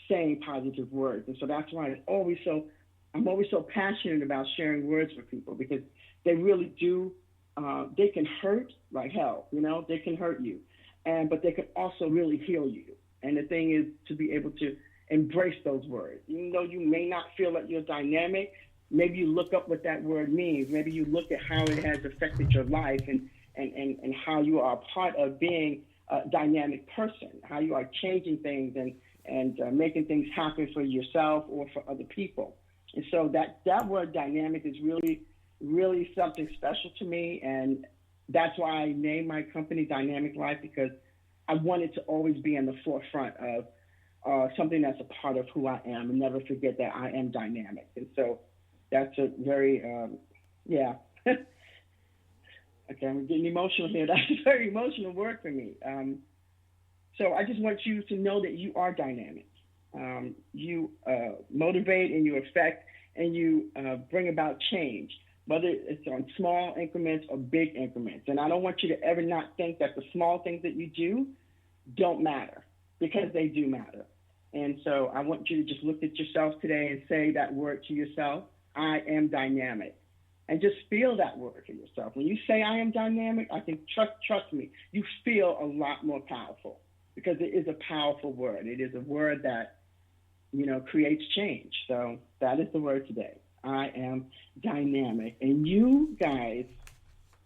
S3: saying positive words. And so that's why I'm always so passionate about sharing words with people, because they really do, they can hurt like hell, they can hurt you, but they can also really heal you. And the thing is to be able to embrace those words. Even though you may not feel that you're dynamic, maybe you look up what that word means. Maybe you look at how it has affected your life and how you are a part of being a dynamic person, how you are changing things and making things happen for yourself or for other people. And so that word dynamic is really, really something special to me. And that's why I named my company Dynamic Life, because I wanted to always be in the forefront of something that's a part of who I am, and never forget that I am dynamic. And so that's a very, yeah. Okay, I'm getting emotional here. That's a very emotional word for me. So I just want you to know that you are dynamic. You motivate and you affect and you bring about change, whether it's on small increments or big increments. And I don't want you to ever not think that the small things that you do don't matter, because they do matter. And so I want you to just look at yourself today and say that word to yourself, I am dynamic. And just feel that word for yourself. When you say I am dynamic, I think, trust me, you feel a lot more powerful, because it is a powerful word. It is a word that, creates change. So that is the word today. I am dynamic. And you guys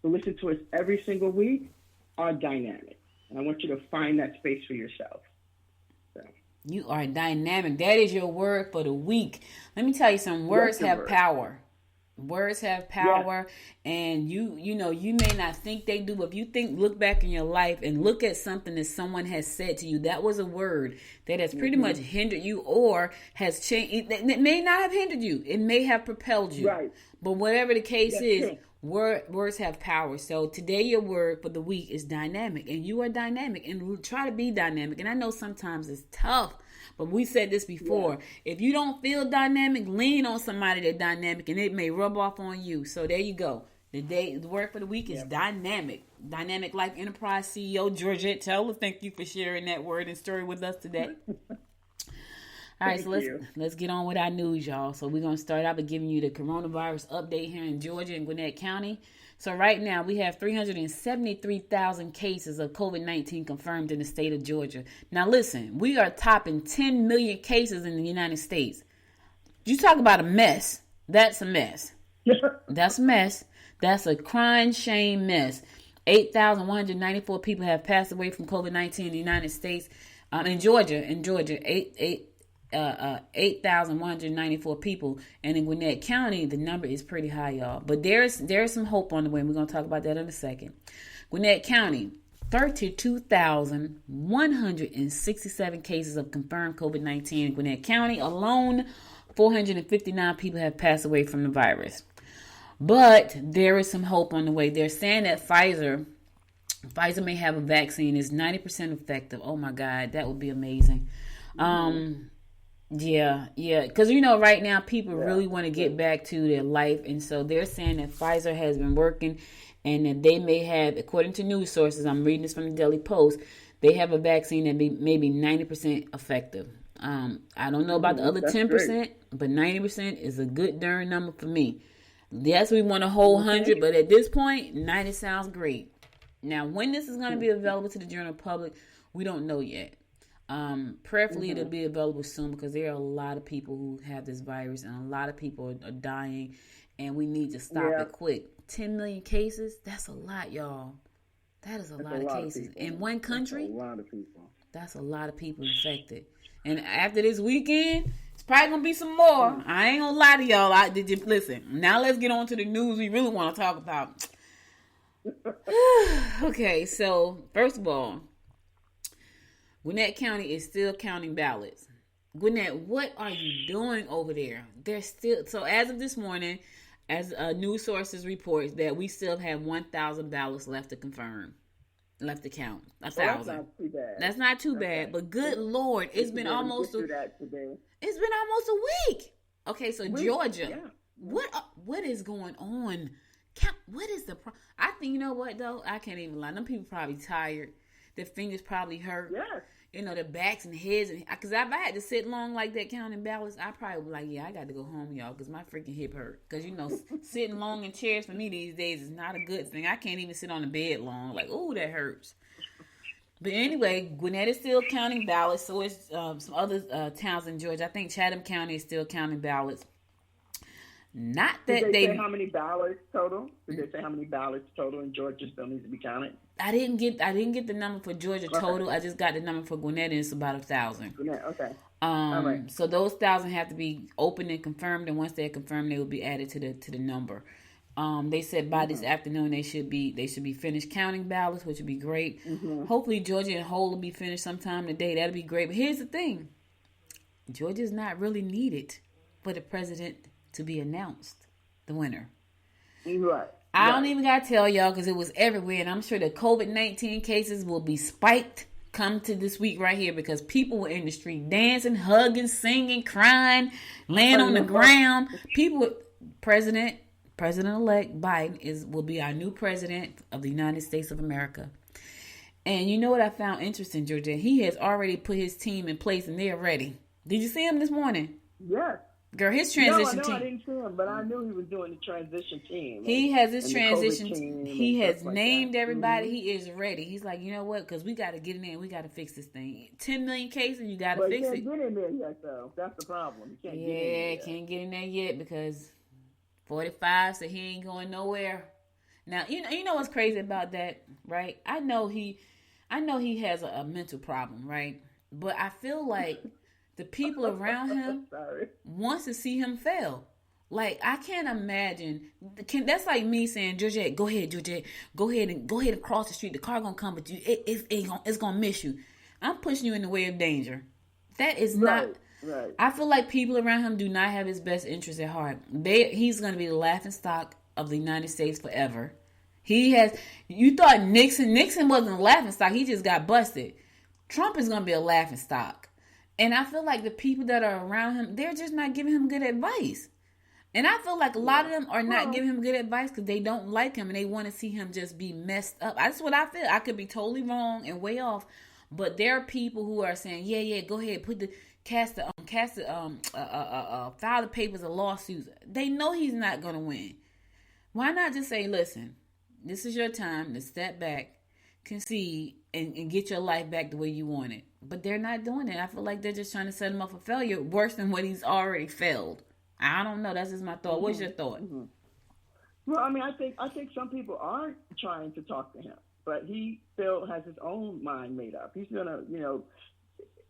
S3: who listen to us every single week are dynamic. And I want you to find that space for yourself. So.
S2: You are dynamic. That is your word for the week. Let me tell you something. Words have power. Words have power, and you know, you may not think they do, but if you look back in your life and look at something that someone has said to you, that was a word that has pretty much hindered you or has changed. It may not have hindered you. It may have propelled you. Right. But whatever the case is, words have power. So today your word for the week is dynamic, and you are dynamic, and try to be dynamic. And I know sometimes it's tough, but we said this before. Yeah. If you don't feel dynamic, lean on somebody that's dynamic, and it may rub off on you. So there you go. The word for the week is dynamic. Dynamic Life Enterprise CEO Georgette Taylor, thank you for sharing that word and story with us today. All right, so let's get on with our news, y'all. So we're going to start out by giving you the coronavirus update here in Georgia and Gwinnett County. So right now we have 373,000 cases of COVID-19 confirmed in the state of Georgia. Now listen, we are topping 10 million cases in the United States. You talk about a mess. That's a mess. That's a mess. That's a crying shame mess. 8,194 people have passed away from COVID-19 in the United States. In Georgia, 8,194 people, and in Gwinnett County the number is pretty high, y'all, but there's some hope on the way, and we're going to talk about that in a second. Gwinnett County, 32,167 cases of confirmed COVID-19 in Gwinnett County alone. 459 people have passed away from the virus, but there is some hope on the way. They're saying that Pfizer may have a vaccine is 90% effective. Oh my God, that would be amazing. Yeah, because right now people really want to get back to their life, and so they're saying that Pfizer has been working, and that they may have, according to news sources, I'm reading this from the Daily Post, they have a vaccine that may be 90% effective. I don't know about the other 10%, but 90% is a good darn number for me. Yes, we want a whole 100, but at this point, 90 sounds great. Now, when this is going to be available to the general public, we don't know yet. Prayerfully it'll be available soon, because there are a lot of people who have this virus, and a lot of people are dying, and we need to stop it quick. 10 million cases, that's a lot, y'all. That is a lot of cases in one country. That's a lot of people. That's a lot of people infected. And after this weekend, it's probably gonna be some more. I ain't gonna lie to y'all. Listen, now let's get on to the news we really want to talk about. Okay, so first of all, Gwinnett County is still counting ballots. Gwinnett, what are you doing over there? So as of this morning, as news sources report, that we still have 1,000 ballots left to count. 1,000. That's not too bad. That's not too bad, but good Lord, it's been almost a week. Okay, so Georgia, what is going on? What is the problem? I think, you know what though? I can't even lie. Them people probably tired. Their fingers probably hurt. Yes. Their backs and heads. Because if I had to sit long like that counting ballots, I probably would be like, I got to go home, y'all, because my freaking hip hurt. Because, sitting long in chairs for me these days is not a good thing. I can't even sit on the bed long. Like, ooh, that hurts. But anyway, Gwinnett is still counting ballots. So is some other towns in Georgia. I think Chatham County is still counting ballots. Not that
S3: Did they say how many ballots total? Did they say how many ballots total in Georgia still needs to be counted?
S2: I didn't get the number for Georgia total. I just got the number for Gwinnett, and it's about 1,000.
S3: Gwinnett, okay.
S2: All right. So those 1,000 have to be opened and confirmed, and once they're confirmed, they will be added to the number. They said by this afternoon they should be finished counting ballots, which would be great. Hopefully Georgia in whole will be finished sometime today. That'll be great. But here's the thing: Georgia's not really needed for the president to be announced the winner.
S3: Right.
S2: I don't even got to tell y'all, because it was everywhere, and I'm sure the COVID-19 cases will be spiked come to this week right here, because people were in the street dancing, hugging, crying, laying on the ground. President-elect Biden will be our new president of the United States of America. And you know what I found interesting, Georgia? He has already put his team in place, and they're ready. Did you see him this morning?
S3: Yes.
S2: Girl, his transition team.
S3: I didn't see him, but I knew he was doing the transition team.
S2: He has his transition team. He has named everybody. He is ready. He's like, you know what? Because we got to get in there and we got to fix this thing. 10 million cases, you got to fix it.
S3: He can't get in there yet, though. That's the problem. He can't get in there.
S2: Can't get in there yet because 45 said he ain't going nowhere. Now, you know what's crazy about that, right? I know I know he has a mental problem, right? But I feel like the people around him wants to see him fail. Like, I can't imagine. That's like me saying, Georgette, go ahead, Georgette, go ahead and cross the street. The car gonna come, but it's gonna miss you. I'm pushing you in the way of danger. That is not.
S3: Right.
S2: I feel like people around him do not have his best interest at heart. He's gonna be the laughing stock of the United States forever. You thought Nixon wasn't a laughing stock. He just got busted. Trump is going to be a laughing stock. And I feel like the people that are around him, they're just not giving him good advice. And I feel like a lot of them are not giving him good advice because they don't like him and they want to see him just be messed up. That's what I feel. I could be totally wrong and way off. But there are people who are saying, yeah, go ahead, file the papers of lawsuits. They know he's not going to win. Why not just say, listen, this is your time to step back, concede, and get your life back the way you want it. But they're not doing it. I feel like they're just trying to set him up for failure, worse than what he's already failed. I don't know. That's just my thought. What's your thought?
S3: Mm-hmm. Well, I mean, I think some people are trying to talk to him, but he still has his own mind made up. He's gonna,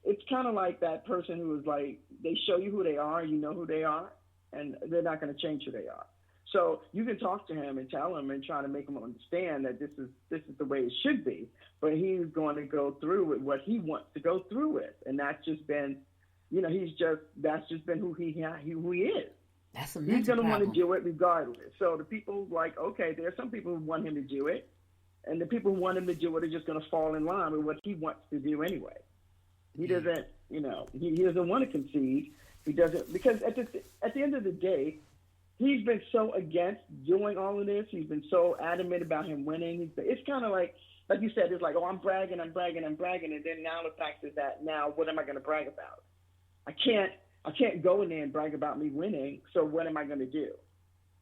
S3: it's kind of like that person who is like, they show you who they are, you know who they are, and they're not going to change who they are. So you can talk to him and tell him and try to make him understand that this is the way it should be. But he's going to go through with what he wants to go through with, and that's just been, that's just been who he is.
S2: That's a
S3: He's going to want to do it regardless. So the people there are some people who want him to do it, and the people who want him to do it are just going to fall in line with what he wants to do anyway. He doesn't, he doesn't want to concede. He doesn't, because at the end of the day, he's been so against doing all of this. He's been so adamant about him winning. It's kind of like you said, it's like, oh, I'm bragging. And then now the fact is that now what am I going to brag about? I can't go in there and brag about me winning. So what am I going to do?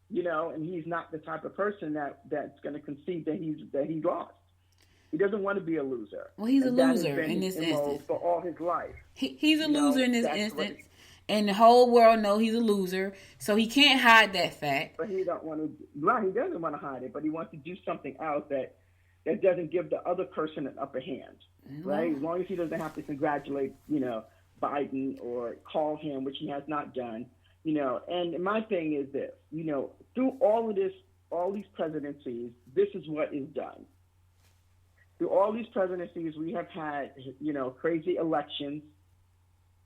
S3: And he's not the type of person that's going to concede that he's lost. He doesn't want to be a loser.
S2: Well, he's a loser in this instance.
S3: For all his life.
S2: He's a loser in this instance. And the whole world knows he's a loser, so he can't hide that fact.
S3: But he doesn't want to hide it, but he wants to do something else that doesn't give the other person an upper hand, right? As long as he doesn't have to congratulate, Biden or call him, which he has not done, And my thing is this, through all of this, all these presidencies, this is what is done. Through all these presidencies, we have had, crazy elections,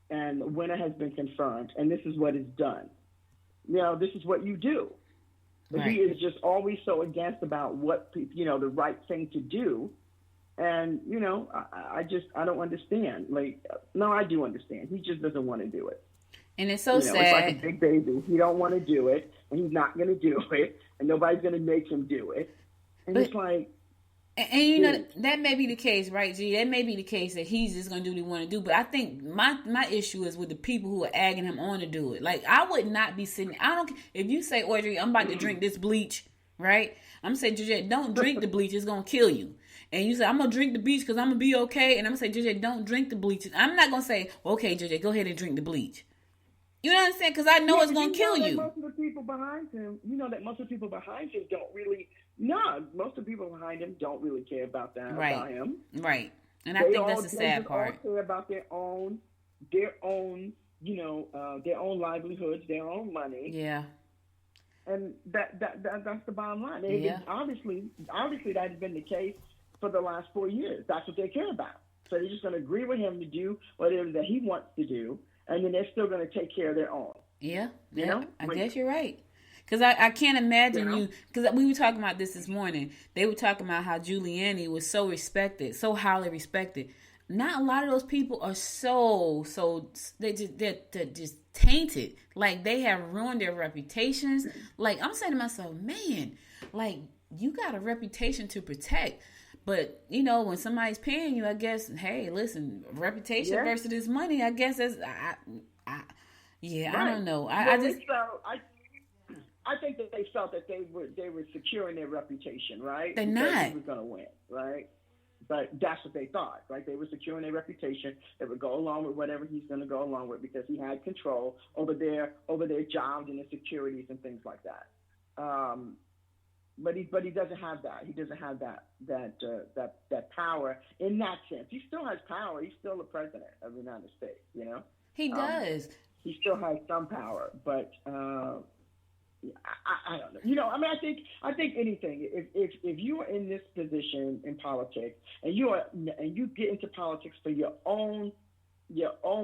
S3: and the winner has been confirmed, and this is what is done. This is what you do. But
S2: right.
S3: He is just always so against about what, the right thing to do. And, I don't understand. No, I do understand. He just doesn't want to do it.
S2: And it's so sad.
S3: It's like a big baby. He don't want to do it, and he's not going to do it, and nobody's going to make him do it. And it's like...
S2: And that may be the case, right, G? That may be the case that he's just going to do what he want to do. But I think my issue is with the people who are egging him on to do it. Like, I would not be sitting... If you say, Audrey, I'm about to drink this bleach, right? I'm going to say, Georgette, don't drink the bleach. It's going to kill you. And you say, I'm going to drink the bleach because I'm going to be okay. And I'm going to say, Georgette, don't drink the bleach. I'm not going to say, okay, Georgette, go ahead and drink the bleach. You know what I'm saying? Because I know it's going to kill you.
S3: Most of the people behind him, don't really... No, most of the people behind him don't really care about that, about him.
S2: Right. And I think that's the sad part.
S3: They all care about their own, their own livelihoods, their own money.
S2: Yeah.
S3: And that's the bottom line. Obviously that has been the case for the last 4 years. That's what they care about. So they're just going to agree with him to do whatever that he wants to do, and then they're still going to take care of their own.
S2: Yeah. I guess you're right. Because I can't imagine you, because we were talking about this morning. They were talking about how Giuliani was so respected, so highly respected. Not a lot of those people are they're just tainted. Like, they have ruined their reputations. Like, I'm saying to myself, man, like, you got a reputation to protect. But, when somebody's paying you, I guess, hey, listen, reputation versus this money, I guess that's, I don't know.
S3: I think that they felt that they were securing their reputation, right?
S2: They're not.
S3: He was going to win, right? But that's what they thought, right? They were securing their reputation. They would go along with whatever he's going to go along with because he had control over their jobs and their securities and things like that. but he doesn't have that. He doesn't have that power in that sense. He still has power. He's still the president of the United States. You know,
S2: he does.
S3: He still has some power, but I don't know. You know, I mean, I think anything. If you are in this position in politics and you get into politics for your own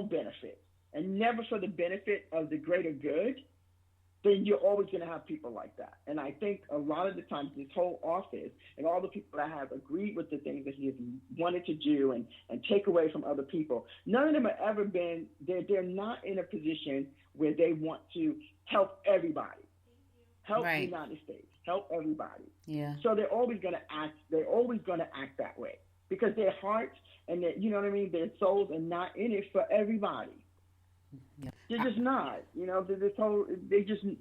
S3: benefit and never for the benefit of the greater good, then you're always going to have people like that. And I think a lot of the times this whole office and all the people that have agreed with the things that he has wanted to do and take away from other people, none of them have ever been, they're not in a position where they want to help everybody, help the United States, help everybody.
S2: Yeah.
S3: So they're always going to act that way because their hearts and their, you know what I mean, their souls are not in it for everybody. Yeah. They're just not, you know,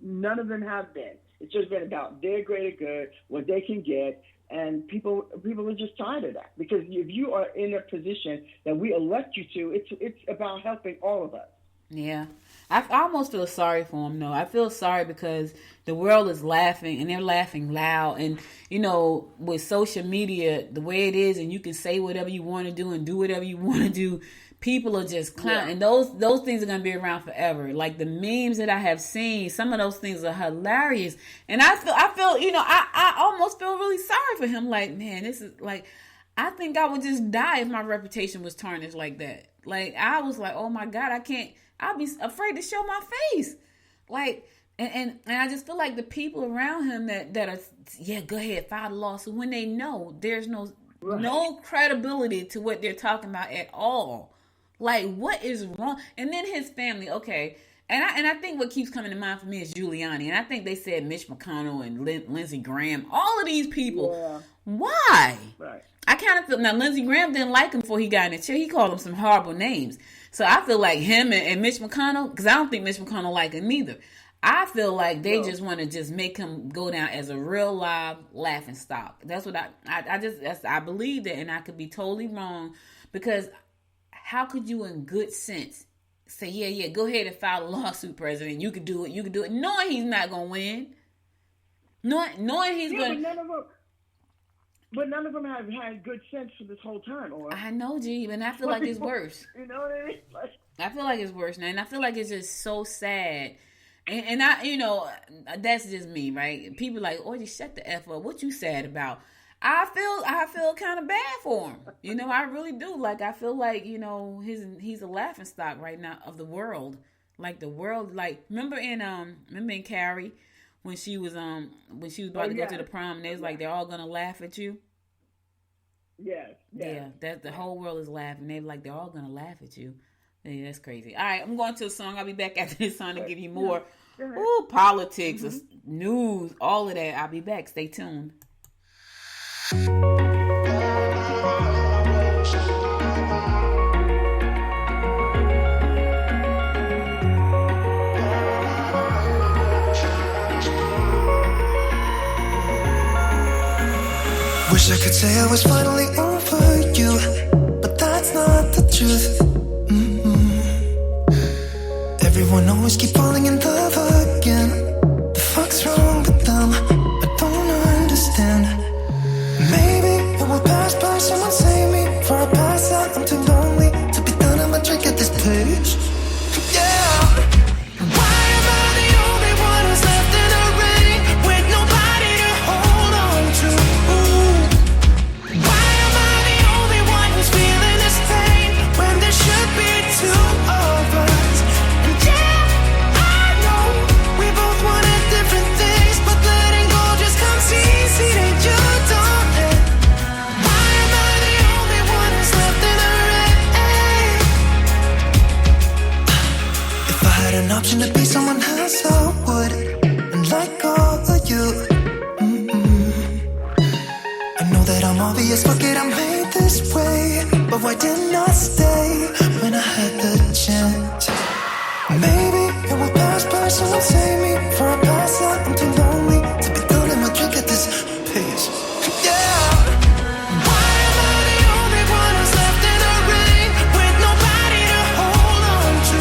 S3: none of them have been. It's just been about their greater good, what they can get, and people are just tired of that. Because if you are in a position that we elect you to, it's about helping all of us.
S2: Yeah. I almost feel sorry for him, though. I feel sorry because the world is laughing, and they're laughing loud. And, you know, with social media, the way it is, and you can say whatever you want to do and do whatever you want to do, people are just clowning. Yeah. And those things are going to be around forever. Like the memes that I have seen, some of those things are hilarious. And I feel, you know, I almost feel really sorry for him. Like, man, this is like, I think I would just die if my reputation was tarnished like that. Like, I was like, oh my God, I'd be afraid to show my face. Like, and I just feel like the people around him that are, yeah, go ahead, file the lawsuit, when they know there's no credibility to what they're talking about at all. Like, what is wrong? And then his family, okay. And I think what keeps coming to mind for me is Giuliani. And I think they said Mitch McConnell and Lindsey Graham, all of these people. Yeah. Why? Right. I kind of feel, now Lindsey Graham didn't like him before he got in the chair. He called him some horrible names. So I feel like him and Mitch McConnell, because I don't think Mitch McConnell like him either. I feel like they just want to just make him go down as a real live laughing stock. That's what I believe that, and I could be totally wrong, because how could you in good sense say, yeah, go ahead and file a lawsuit, President. You could do it, knowing he's not going to win. Knowing he's going to...
S3: But none of them have had good sense for this whole time. Or
S2: I know, G, and I feel like it's worse.
S3: You know what I mean?
S2: I feel like it's worse now, and I feel like it's just so sad. And I, you know, that's just me, right? People like, oh, just shut the F up. What you sad about? I feel kind of bad for him. You know, I really do. Like, I feel like, you know, he's a laughing stock right now of the world. Like the world, like remember in Carrie when she was about to go to the prom, and they was like, they're all gonna laugh at you.
S3: Yes.
S2: Yeah, that the whole world is laughing. They're like, they're all gonna laugh at you. Yeah, that's crazy. All right, I'm going to a song. I'll be back after this song to give you more politics, news, all of that. I'll be back. Stay tuned.
S5: Wish I could say I was finally over you, but that's not the truth. Everyone always keep falling in love again. The fuck's wrong with them? I don't understand. Maybe it will pass by. Someone save me before I pass out. I'm too lonely to be done. I'ma drink at this page. Yeah. Why am I the only one who's left in the rain with nobody to hold on to? Why am I the only one who's feeling this pain when there should be two of us? And yeah, I know we both wanted different things, but letting go just comes easy to you, don't it? Why am I the only one who's left in the rain? If I had an option to be someone else, I would, and like all of you. I know that I'm obvious, fuck it, I'm made this way. But why didn't I stay when I had the chance? Maybe it will pass by, someone save me before I pass out. I'm too lonely to be done, I'ma drink at this pace. Yeah. Why am I the only one who's left in the rain with nobody to hold on to?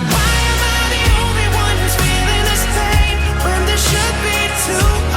S5: Why am I the only one who's feeling this pain when there should be two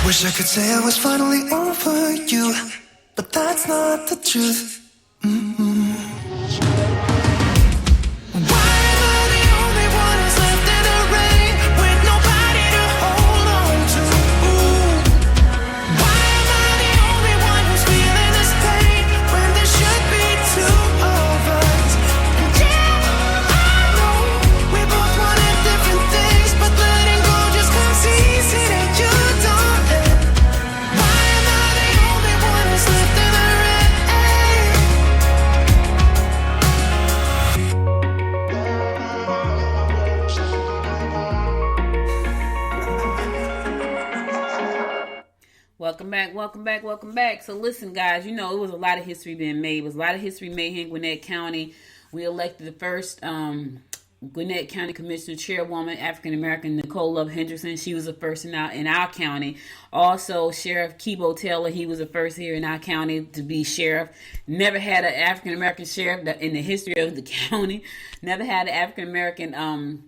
S5: Wish I could say I was finally over you, but that's not the truth. Why am I the only one who's left in the rain with nobody to hold on to? Why am I the only one who's feeling this pain when there should be two of us? And yeah, I know we both wanted different things, but letting go just comes easy to you, darling. Why am I the only one who's left in the rain?
S2: Welcome back. So listen, guys, it was a lot of history being made. It was a lot of history made here in Gwinnett County. We elected the first Gwinnett County Commissioner Chairwoman, African-American Nicole Love Hendrickson. She was the first in our county. Also, Sheriff Kibo Taylor, he was the first here in our county to be sheriff. Never had an African-American sheriff in the history of the county. Never had an African-American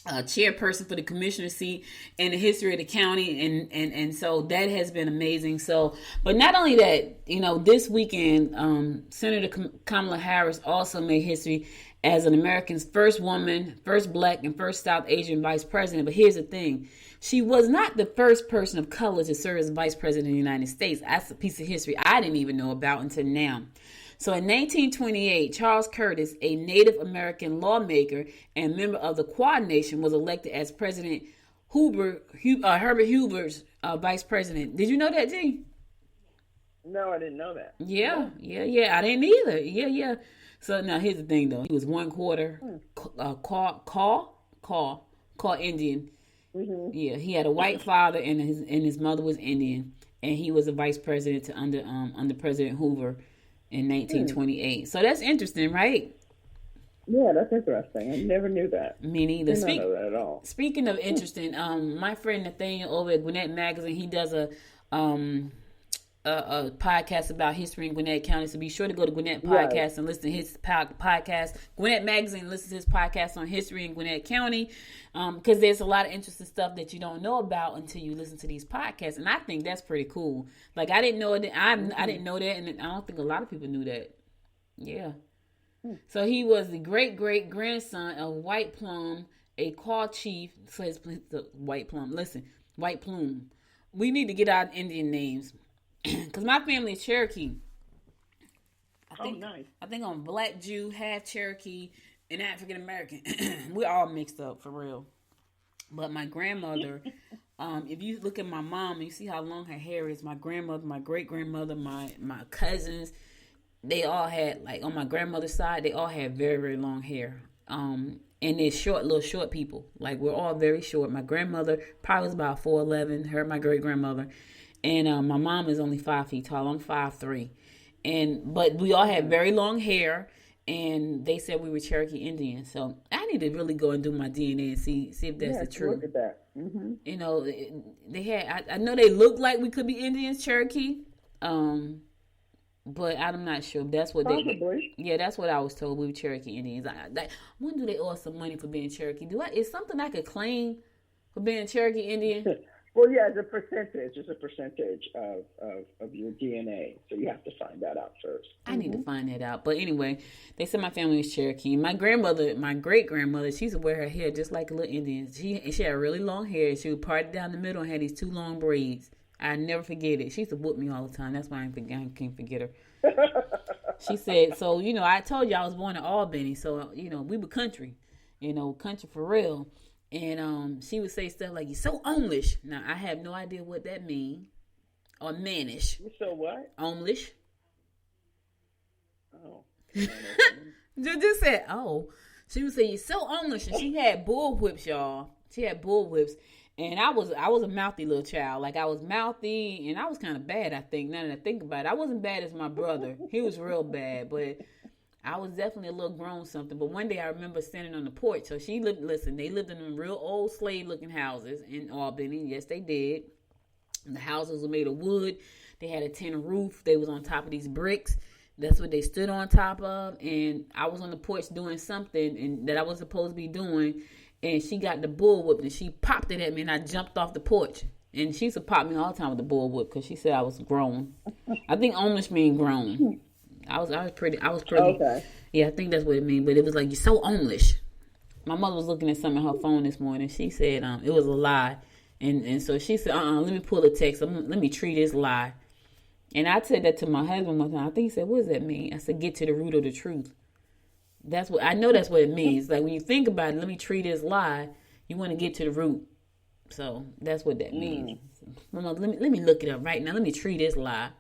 S2: chairperson for the commissioner seat in the history of the county, and so that has been amazing. So, but not only that, this weekend, Senator Kamala Harris also made history as an American's first woman, first black, and first South Asian vice president. But here's the thing. She was not the first person of color to serve as vice president of the United States. That's a piece of history I didn't even know about until now. So in 1928, Charles Curtis, a Native American lawmaker and member of the Quad Nation, was elected as President Herbert Hoover's vice president. Did you know that, G?
S3: No, I didn't know that.
S2: Yeah. I didn't either. Yeah. So now here's the thing, though. He was 1/4 Kaw Indian. Mm-hmm. Yeah, he had a white father, and his mother was Indian, and he was a vice president under President Hoover in 1928. So that's interesting, right?
S3: Yeah, that's interesting. I never knew that.
S2: Me neither.
S3: I didn't know that at all.
S2: Speaking of interesting, my friend Nathaniel over at Gwinnett Magazine, he does a podcast about history in Gwinnett County. So be sure to go to Gwinnett Podcast and listen to his podcast. Gwinnett Magazine, listen to his podcast on history in Gwinnett County, because there's a lot of interesting stuff that you don't know about until you listen to these podcasts, and I think that's pretty cool. Like I didn't know that. I didn't know that, and I don't think a lot of people knew that. Yeah. So he was the great grandson of White Plum, a Kaw chief. So his White Plum. Listen, White Plume. We need to get our Indian names. Because my family is Cherokee.
S3: Nice.
S2: I think I'm Black Jew, half Cherokee, and African American. We're all mixed up, for real. But my grandmother, if you look at my mom, you see how long her hair is. My grandmother, my great-grandmother, my cousins, they all had, like, on my grandmother's side, they all had very, very long hair. And they're little short people. Like, we're all very short. My grandmother probably was about 4'11", her, my great-grandmother. And my mom is only 5 feet tall. I'm 5'3". But we all had very long hair, and they said we were Cherokee Indians. So I need to really go and do my DNA and see if that's the truth.
S3: Look at that. Mm-hmm.
S2: They had. I know they look like we could be Indians, Cherokee. But I'm not sure. That's what
S3: Probably.
S2: that's what I was told. We were Cherokee Indians. When do they owe us some money for being Cherokee? Is something I could claim for being Cherokee Indian?
S3: Well, yeah, it's a percentage. It's a percentage of your DNA. So you have to find that out first.
S2: I need to find that out. But anyway, they said my family was Cherokee. My grandmother, my great-grandmother, she used to wear her hair just like a little Indian. She had really long hair. She would part it down the middle and had these 2 long braids. I never forget it. She used to whoop me all the time. That's why I can't forget her. She said, so, I told you I was born in Albany. So, we were country. Country for real. And she would say stuff like, "You're so English." Now, I have no idea what that means. Or mannish.
S3: You're so what?
S2: English.
S3: Oh.
S2: Just said, oh. She would say, "You're so English." And she had bull whips, y'all. She had bull whips. And I was a mouthy little child. Like, I was mouthy, and I was kind of bad, I think, now that I think about it. I wasn't bad as my brother. He was real bad, but I was definitely a little grown something. But one day I remember standing on the porch. So they lived in them real old slave-looking houses in Albany. Yes, they did. And the houses were made of wood. They had a tin roof. They was on top of these bricks. That's what they stood on top of. And I was on the porch doing something that I was supposed to be doing. And she got the bull whipped and she popped it at me and I jumped off the porch. And she used to pop me all the time with the bullwhip because she said I was grown. I think Amish mean grown. I was pretty.
S3: Okay.
S2: Yeah, I think that's what it means. But it was like, you're so Amish. My mother was looking at something on her phone this morning. She said it was a lie. And so she said, let me pull the text. Let me treat this lie. And I said that to my husband one time. I think he said, what does that mean? I said, get to the root of the truth. That's what I know. That's what it means. Like when you think about it, let me treat this lie. You want to get to the root. So that's what that means. Mama, let me look it up right now. Let me treat this lie.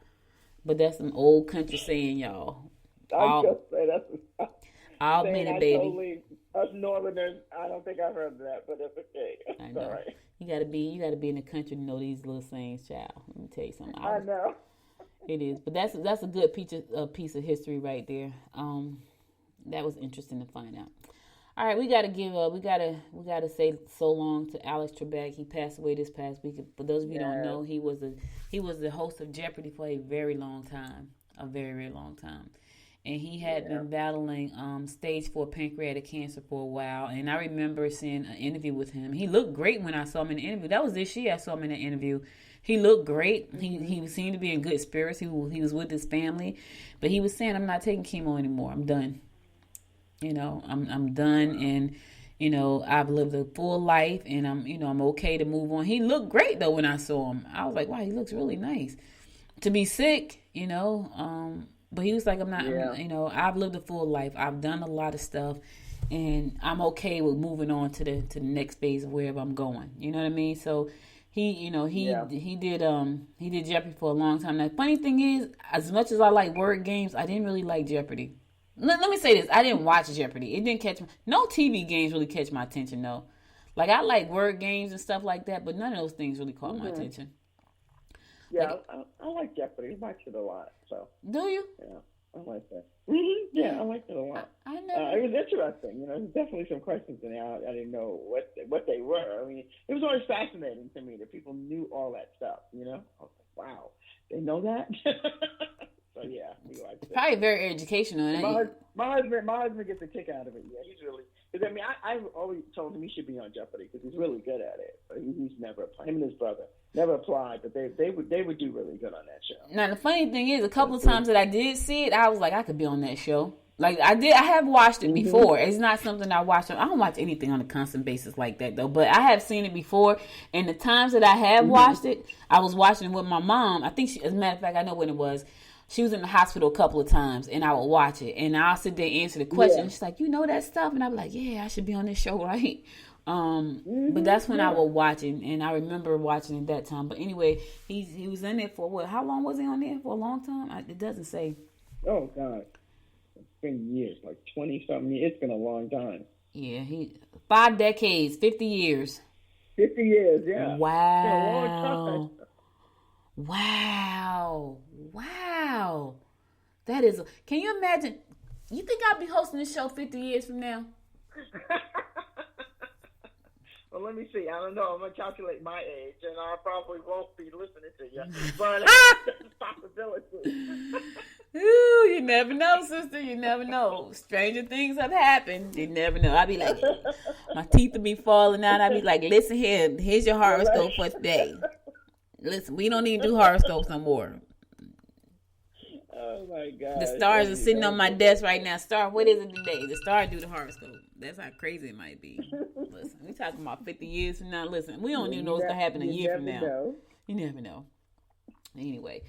S2: But that's some old country saying, y'all.
S3: I just say that's
S2: all
S3: saying
S2: minute,
S3: I
S2: baby.
S3: Totally, us Northerners, I don't think I've heard of that, but it's okay.
S2: I know.
S3: All right.
S2: You gotta be in the country to know these little sayings, child. Let me tell you something.
S3: I know.
S2: It is, but that's a good piece of history right there. That was interesting to find out. All right, we gotta say so long to Alex Trebek. He passed away this past week. For those of you who don't know, he was the host of Jeopardy for a very long time, a very, very long time. And he had been battling stage 4 pancreatic cancer for a while. And I remember seeing an interview with him. He looked great when I saw him in the interview. That was this year I saw him in the interview. He looked great. He seemed to be in good spirits. He was with his family. But he was saying, I'm not taking chemo anymore. I'm done. You know, I'm done. And, you know, I've lived a full life. And I'm okay to move on. He looked great, though, when I saw him. I was like, wow, he looks really nice. To be sick, you know, but he was like, I'm not, you know, I've lived a full life. I've done a lot of stuff, and I'm okay with moving on to the next phase of wherever I'm going. You know what I mean? So he did Jeopardy for a long time. Now, the funny thing is, as much as I like word games, I didn't really like Jeopardy. Let me say this. I didn't watch Jeopardy. It didn't catch no TV games really catch my attention, though. Like, I like word games and stuff like that, but none of those things really caught my attention.
S3: Yeah, I like Jeopardy. I watch it a lot. So.
S2: Do you?
S3: Yeah, I like that. Mm-hmm. Yeah, I like it a lot.
S2: I know.
S3: It was interesting. You know, there's definitely some questions in there. I didn't know what they were. I mean, it was always fascinating to me that people knew all that stuff. You know, I was like, wow, they know that. So yeah, we like it.
S2: Probably very educational.
S3: My husband gets a kick out of it. Yeah, he's really. Because I mean, I've always told him he should be on Jeopardy because he's really good at it. But he's never applied. Him and his brother never applied, but they would do really good on that show.
S2: Now the funny thing is, a couple of times that I did see it, I was like, I could be on that show. Like I have watched it before. It's not something I watch. I don't watch anything on a constant basis like that though. But I have seen it before, and the times that I have watched it, I was watching it with my mom. I think as a matter of fact, I know when it was. She was in the hospital a couple of times, and I would watch it, and I'll sit there and answer the question. She's like, you know that stuff? And I'd be like, yeah, I should be on this show, right? But that's when I would watch it, and I remember watching it that time. But anyway, he was in there for what? How long was he on there? For a long time? It doesn't say.
S3: Oh, God. It's been years, like 20-something years. It's been a long time.
S2: Yeah, 5 decades, 50 years.
S3: 50 years, yeah.
S2: Wow.
S3: It's been a long time.
S2: Wow. That is, can you imagine? You think I'll be hosting this show 50 years from now?
S3: Well, let me see. I don't know. I'm going to calculate my age, and I probably won't be listening to you. But it's a possibility.
S2: Ooh, you never know, sister. You never know. Stranger things have happened. You never know. I'll be like, my teeth will be falling out. I'll be like, listen here. Here's your horoscope for today. Listen, we don't need to do horoscopes no more.
S3: Oh, my God.
S2: The stars are sitting on my desk right now. Star, what is it today? The star do the horoscope. That's how crazy it might be. Listen, we talking about 50 years from now. Listen, we don't even know what's going to happen a year from now.
S3: Know.
S2: You never know. Anyway.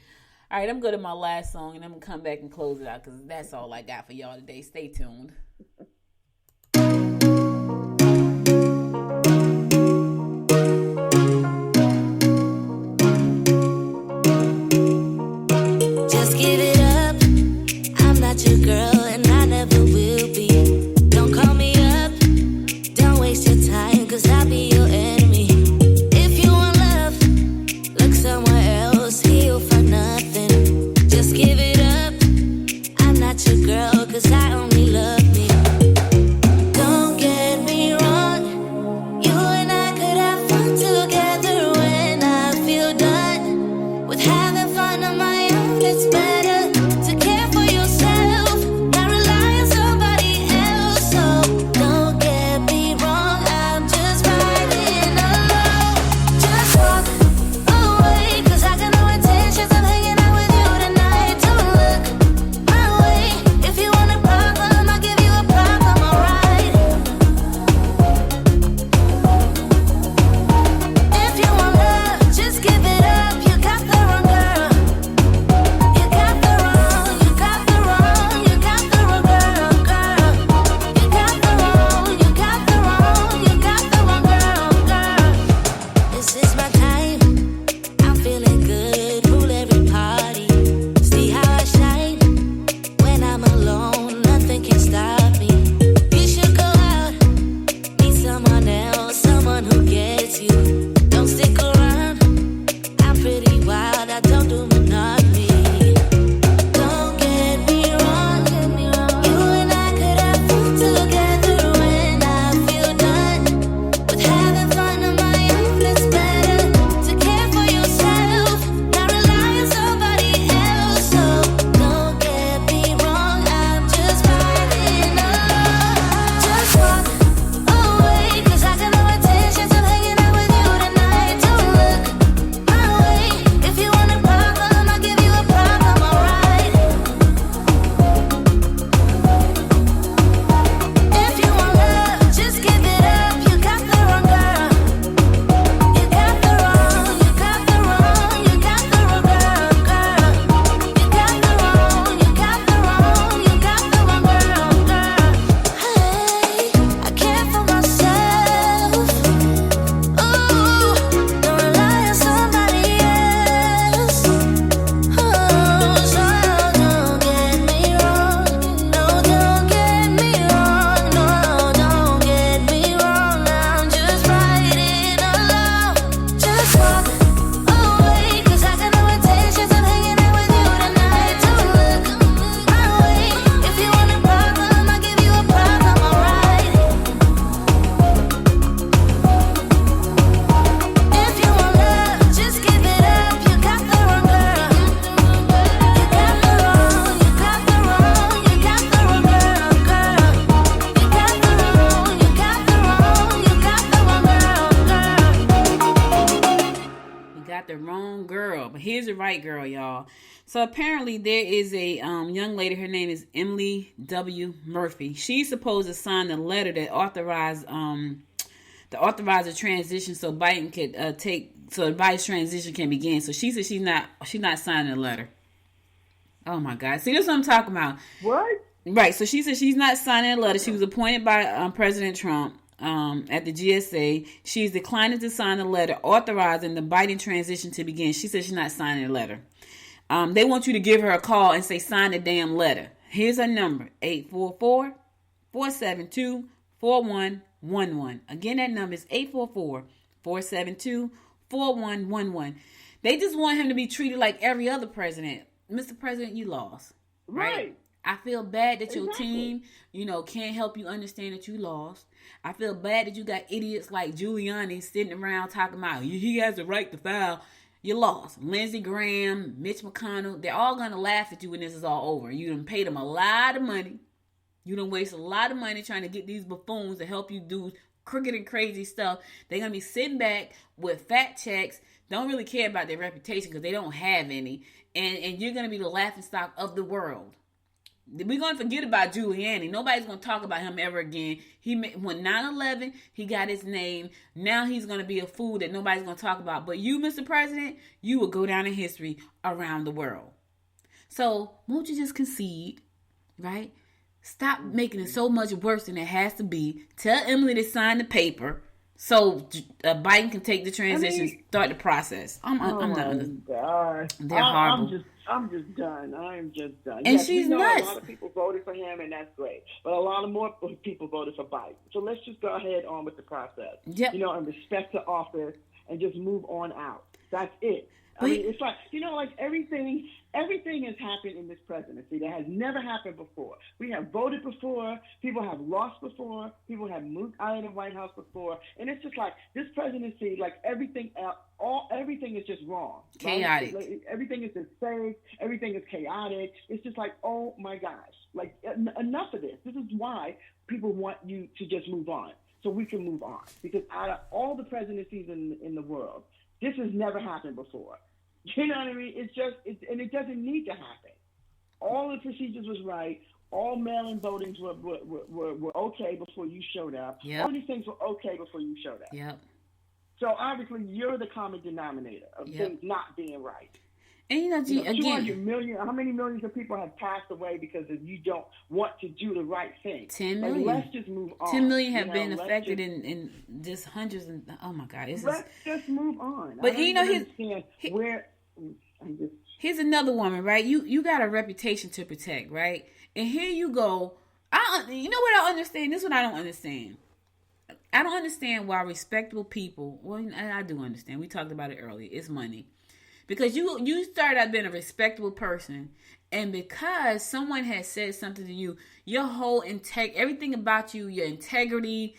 S2: All right, I'm going to my last song, and I'm going to come back and close it out because that's all I got for y'all today. Stay tuned.
S4: Girl, 'cause I only love me.
S2: white girl, y'all. So apparently there is a young lady. Her name is Emily W. Murphy. She's supposed to sign the letter that authorized the transition so Biden could so Biden's transition can begin. So she said she's not signing the letter. Oh my God! See, that's what I'm talking about.
S3: What?
S2: Right. So she said she's not signing a letter. She was appointed by President Trump at the GSA. She's declining to sign a letter authorizing the Biden transition to begin. She said she's not signing a letter. They want you to give her a call and say, sign the damn letter. Here's her number, 844-472-4111. Again, that number is 844-472-4111. They just want him to be treated like every other president. Mr. President, you lost. Right? I feel bad that your team, can't help you understand that you lost. I feel bad that you got idiots like Giuliani sitting around talking about he has the right to file. You lost. Lindsey Graham, Mitch McConnell, they're all going to laugh at you when this is all over. You done paid them a lot of money. You done waste a lot of money trying to get these buffoons to help you do crooked and crazy stuff. They're going to be sitting back with fat checks, don't really care about their reputation because they don't have any. And you're going to be the laughingstock of the world. We're going to forget about Giuliani. Nobody's going to talk about him ever again. When 9/11, he got his name. Now he's going to be a fool that nobody's going to talk about. But you, Mr. President, you will go down in history around the world. So won't you just concede, right? Stop making it so much worse than it has to be. Tell Emily to sign the paper so Biden can take the transition, start the process. I'm done.
S3: God.
S2: They're horrible.
S3: I'm just done. I'm just done.
S2: And she's nuts.
S3: A lot of people voted for him, and that's great. But a lot of more people voted for Biden. So let's just go ahead on with the process.
S2: Yep.
S3: And respect the office and just move on out. That's it. I mean, it's like, everything has happened in this presidency that has never happened before. We have voted before. People have lost before. People have moved out of the White House before. And it's just like this presidency, like everything else, everything is just wrong.
S2: Chaotic.
S3: Right? Like, everything is just fake. Everything is chaotic. It's just like, oh my gosh, like enough of this. This is why people want you to just move on so we can move on. Because out of all the presidencies in the world, this has never happened before. You know what I mean? And it doesn't need to happen. All the procedures was right. All mail-in votings were okay before you showed up.
S2: Yep.
S3: All these things were okay before you showed up.
S2: Yep.
S3: So obviously, you're the common denominator of things not being right.
S2: And
S3: 200 million. How many millions of people have passed away because you don't want to do the right thing?
S2: 10 million.
S3: Let's just move on.
S2: 10 million have been affected in just hundreds and oh my God!
S3: Let's just move on.
S2: But here's another woman, right? You got a reputation to protect, right? And here you go. You know what I understand? This is what I don't understand. I don't understand why respectable people. Well, I do understand. We talked about it earlier. It's money. Because you started out being a respectable person, and because someone has said something to you, your whole everything about you, your integrity,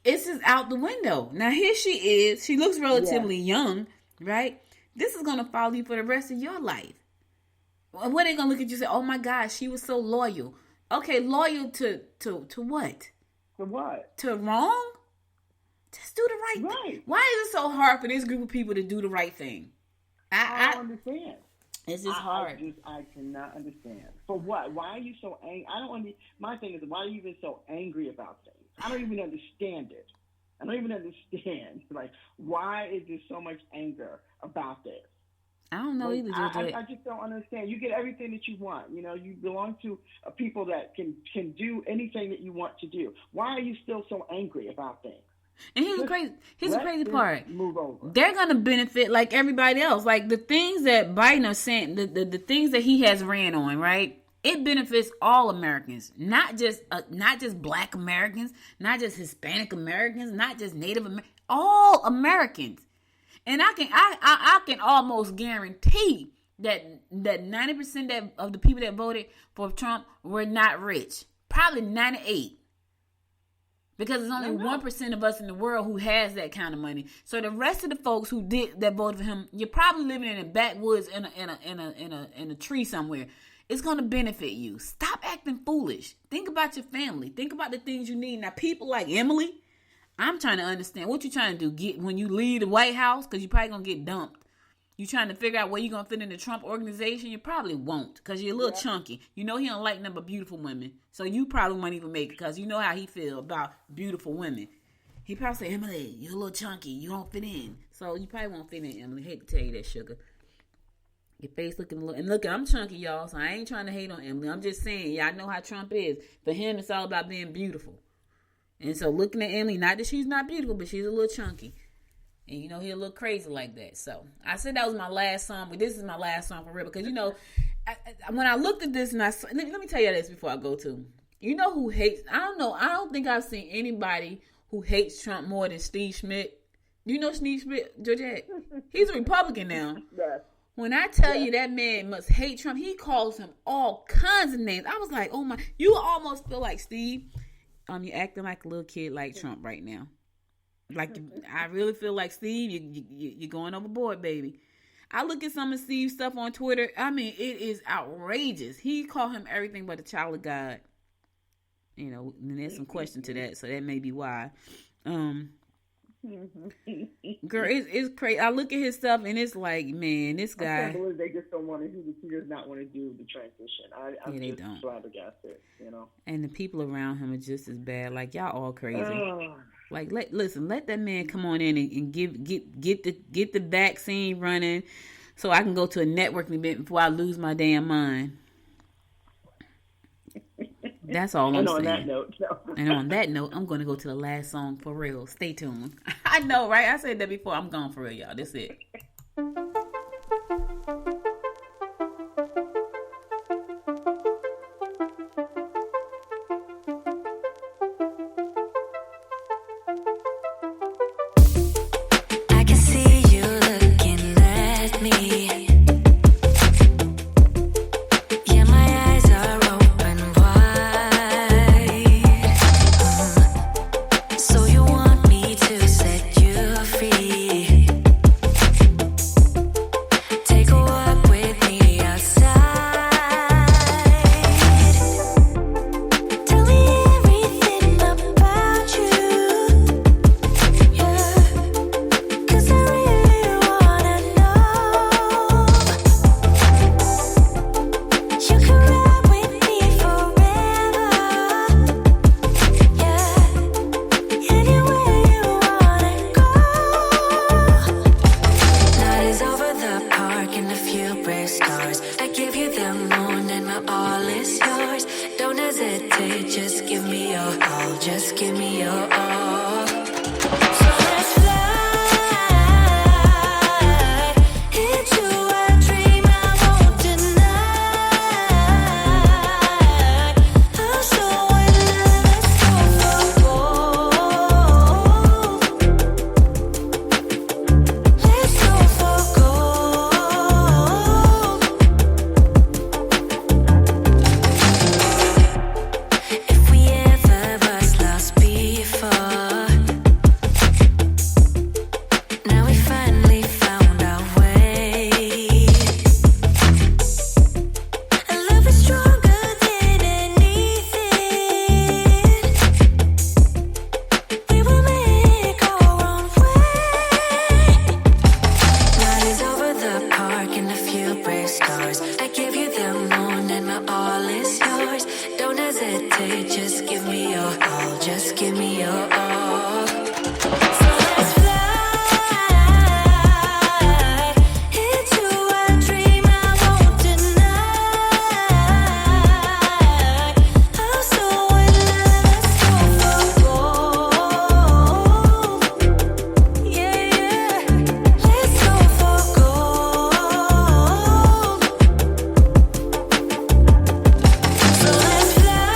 S2: it's just out the window. Now here she is. She looks relatively young, right? This is gonna follow you for the rest of your life. What they gonna look at you and say, "Oh my gosh, she was so loyal." Okay, loyal to what?
S3: To what?
S2: To wrong? Just do the right thing. Why is it so hard for this group of people to do the right thing?
S3: I don't understand.
S2: It's just hard.
S3: I cannot understand. For what? Why are you so angry? My thing is, why are you even so angry about things? I don't even understand it. I don't even understand. Like, why is there so much anger about this?
S2: I don't know either.
S3: I just don't understand. You get everything that you want. You belong to a people that can do anything that you want to do. Why are you still so angry about things?
S2: And here's the crazy part.
S3: Move over.
S2: They're gonna benefit like everybody else. Like the things that Biden is saying, the things that he has ran on, right? It benefits all Americans, not just Black Americans, not just Hispanic Americans, not just Native Americans, all Americans. And I can almost guarantee that 90% of the people that voted for Trump were not rich. Probably 98%. Because there's only 1% of us in the world who has that kind of money. So the rest of the folks that voted for him, you're probably living in the backwoods in a tree somewhere. It's gonna benefit you. Stop acting foolish. Think about your family. Think about the things you need. Now, people like Emily, I'm trying to understand what you're trying to do. Get when you leave the White House, because you're probably gonna get dumped. You trying to figure out where you gonna fit in the Trump organization? You probably won't, because you're a little chunky. You know he don't like nothing but beautiful women. So you probably won't even make it, because you know how he feel about beautiful women. He probably say, Emily, you're a little chunky. You don't fit in. So you probably won't fit in, Emily. Hate to tell you that, sugar. Your face looking a little... And look, I'm chunky, y'all, so I ain't trying to hate on Emily. I'm just saying, y'all know how Trump is. For him, it's all about being beautiful. And so looking at Emily, not that she's not beautiful, but she's a little chunky. And, you know, he a little crazy like that. So I said that was my last song, but this is my last song for real. Because, you know, when I looked at this, and let me tell you this before I go to. You know who hates... I don't know. I don't think I've seen anybody who hates Trump more than Steve Schmidt. You know Steve Schmidt, Georgette? He's a Republican now.
S3: Yes.
S2: When I tell you that man must hate Trump, he calls him all kinds of names. I was like, oh my, you almost feel like Steve. You're acting like a little kid like Trump right now. Like, I really feel like Steve, you're going overboard, baby. I look at some of Steve's stuff on Twitter. I mean, it is outrageous. He called him everything but a child of God. You know, and there's some question to that, so that may be why. Girl, it's crazy. I look at his stuff and it's like, man, this guy.
S3: I can't believe they just don't want to. He does not want to do the transition. I'm
S2: they
S3: just
S2: don't.
S3: flabbergasted, you know.
S2: And the people around him are just as bad. Like, y'all all crazy. Like, let that man come on in and get the vaccine running, so I can go to a networking event before I lose my damn mind. That's all I'm saying.
S3: On that note, no.
S2: And on that note, I'm going to go to the last song for real. Stay tuned. I know, right? I said that before. I'm gone for real, y'all. That's it.
S4: I can see you looking at me. Yeah, my eyes are open wide. So you want me to set you free? Take a walk with me outside. Tell me everything about you. Yeah. 'Cause I really wanna know. You can ride with me forever. Yeah. Anywhere you wanna go. Night is over the park and a few brave stars. I give you the moon and my all is yours. Don't hesitate, just give me your all. Just give me your all. So let's fly into a dream I won't deny. I'm so in love, let's go for gold. Let's go for gold. If we ever was lost before, now we finally found our way. And love is stronger than anything. We will make our own way. Night is over the park and a few brave stars. I give you the moon and my all is yours. Don't hesitate, just give me your all. Just give me your all. So let's fly into a dream I won't deny. I'm so in love, let's go for gold. Yeah, yeah. Let's go for gold. So let's fly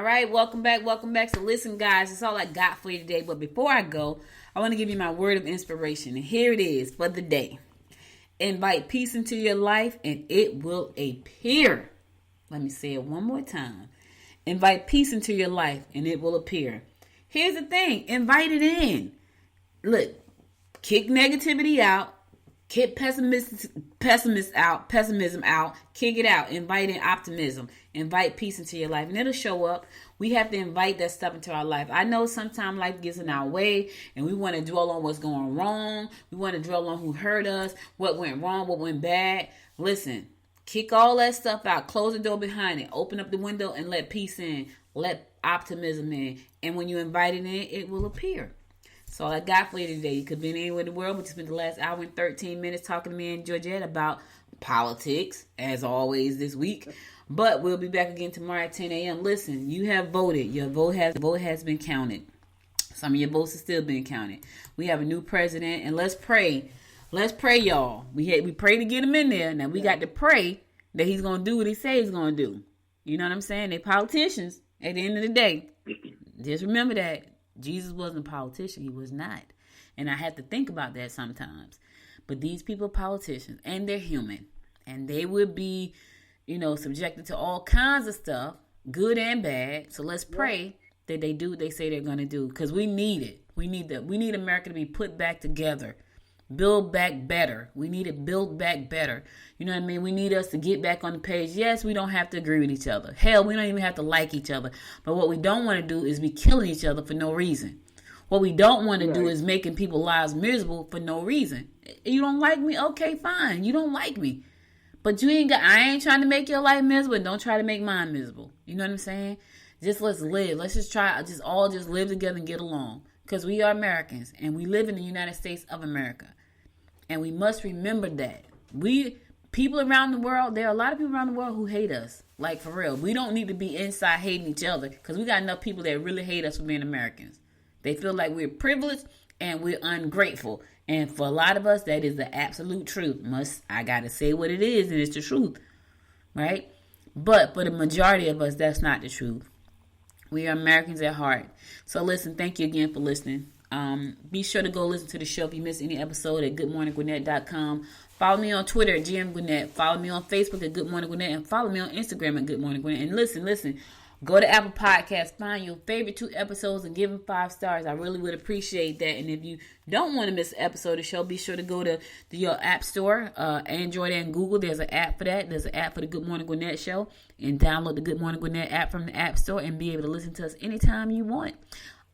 S2: right, welcome back. So listen, guys, that's all I got for you today. But before I go, I want to give you my word of inspiration. And here it is for the day. Invite peace into your life and it will appear. Let me say it one more time. Invite peace into your life and it will appear. Here's the thing. Invite it in. Look, kick negativity out. Kick pessimism out. Kick it out. Invite in optimism. Invite peace into your life. And it'll show up. We have to invite that stuff into our life. I know sometimes life gets in our way and we want to dwell on what's going wrong. We want to dwell on who hurt us, what went wrong, what went bad. Listen, kick all that stuff out. Close the door behind it. Open up the window and let peace in. Let optimism in. And when you invite it in, it will appear. So all I got for you today. You could be anywhere in the world, but you spent the last hour and 13 minutes talking to me and Georgette about politics, as always this week. But we'll be back again tomorrow at 10 a.m. Listen, you have voted. Your vote has been counted. Some of your votes are still being counted. We have a new president, and let's pray. Let's pray, y'all. We pray to get him in there. Now we got to pray that he's gonna do what he says he's gonna do. You know what I'm saying? They politicians. At the end of the day, just remember that. Jesus wasn't a politician. He was not. And I have to think about that sometimes. But these people are politicians, and they're human. And they would be, subjected to all kinds of stuff, good and bad. So let's pray that they do what they say they're going to do. Because we need it. We need America to be put back together. Build back better. We need it built back better. You know what I mean? We need us to get back on the page. Yes, we don't have to agree with each other. Hell, we don't even have to like each other. But what we don't want to do is be killing each other for no reason. What we don't want to do is making people's lives miserable for no reason. You don't like me? Okay, fine. You don't like me. But I ain't trying to make your life miserable. Don't try to make mine miserable. You know what I'm saying? Just let's live. Let's just try, just live together and get along. Because we are Americans and we live in the United States of America. And we must remember that. People around the world, there are a lot of people around the world who hate us. Like, for real. We don't need to be inside hating each other because we got enough people that really hate us for being Americans. They feel like we're privileged and we're ungrateful. And for a lot of us, that is the absolute truth. I got to say what it is, and it's the truth. Right? But for the majority of us, that's not the truth. We are Americans at heart. So listen, thank you again for listening. Be sure to go listen to the show if you missed any episode at goodmorninggwinnett.com. Follow me on Twitter at GM Gwinnett. Follow me on Facebook at Good Morning Gwinnett. And follow me on Instagram at Good Morning Gwinnett. And listen. Go to Apple Podcasts. Find your favorite 2 episodes and give them 5 stars. I really would appreciate that. And if you don't want to miss an episode of the show, be sure to go to your app store, Android and Google. There's an app for that. There's an app for the Good Morning Gwinnett show. And download the Good Morning Gwinnett app from the App Store and be able to listen to us anytime you want.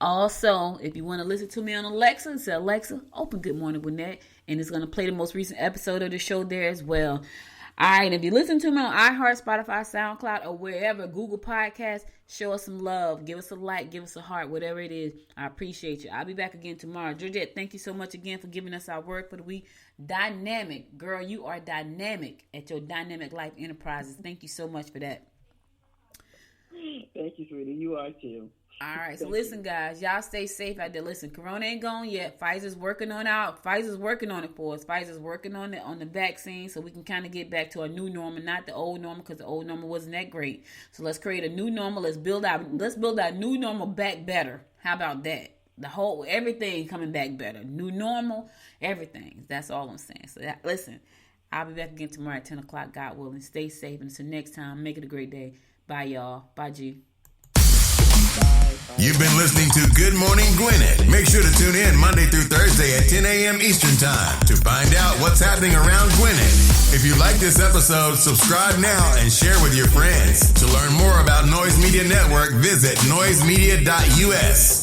S2: Also, if you want to listen to me on Alexa, say, Alexa, open Good Morning Gwinnett, and it's going to play the most recent episode of the show there as well. All right, if you listen to me on iHeart, Spotify, SoundCloud, or wherever, Google Podcasts, show us some love. Give us a like, give us a heart, whatever it is. I appreciate you. I'll be back again tomorrow. Georgette, thank you so much again for giving us our word for the week. Dynamic. Girl, you are dynamic at your Dynamic Life Enterprises. Thank you so much for that.
S3: Thank you, sweetie. You are too.
S2: All right, so listen, guys, y'all stay safe out there. Listen, Corona ain't gone yet. Pfizer's working on it for us. Pfizer's working on the vaccine so we can kind of get back to a new normal, not the old normal, because the old normal wasn't that great. So let's create a new normal. Let's build our new normal back better. How about that? Everything coming back better. New normal, everything. That's all I'm saying. So listen, I'll be back again tomorrow at 10 o'clock, God willing. Stay safe, and until next time, make it a great day. Bye, y'all. Bye, G.
S1: You've been listening to Good Morning Gwinnett. Make sure to tune in Monday through Thursday at 10 a.m. Eastern Time to find out what's happening around Gwinnett. If you like this episode, subscribe now and share with your friends. To learn more about Noise Media Network, visit noisemedia.us.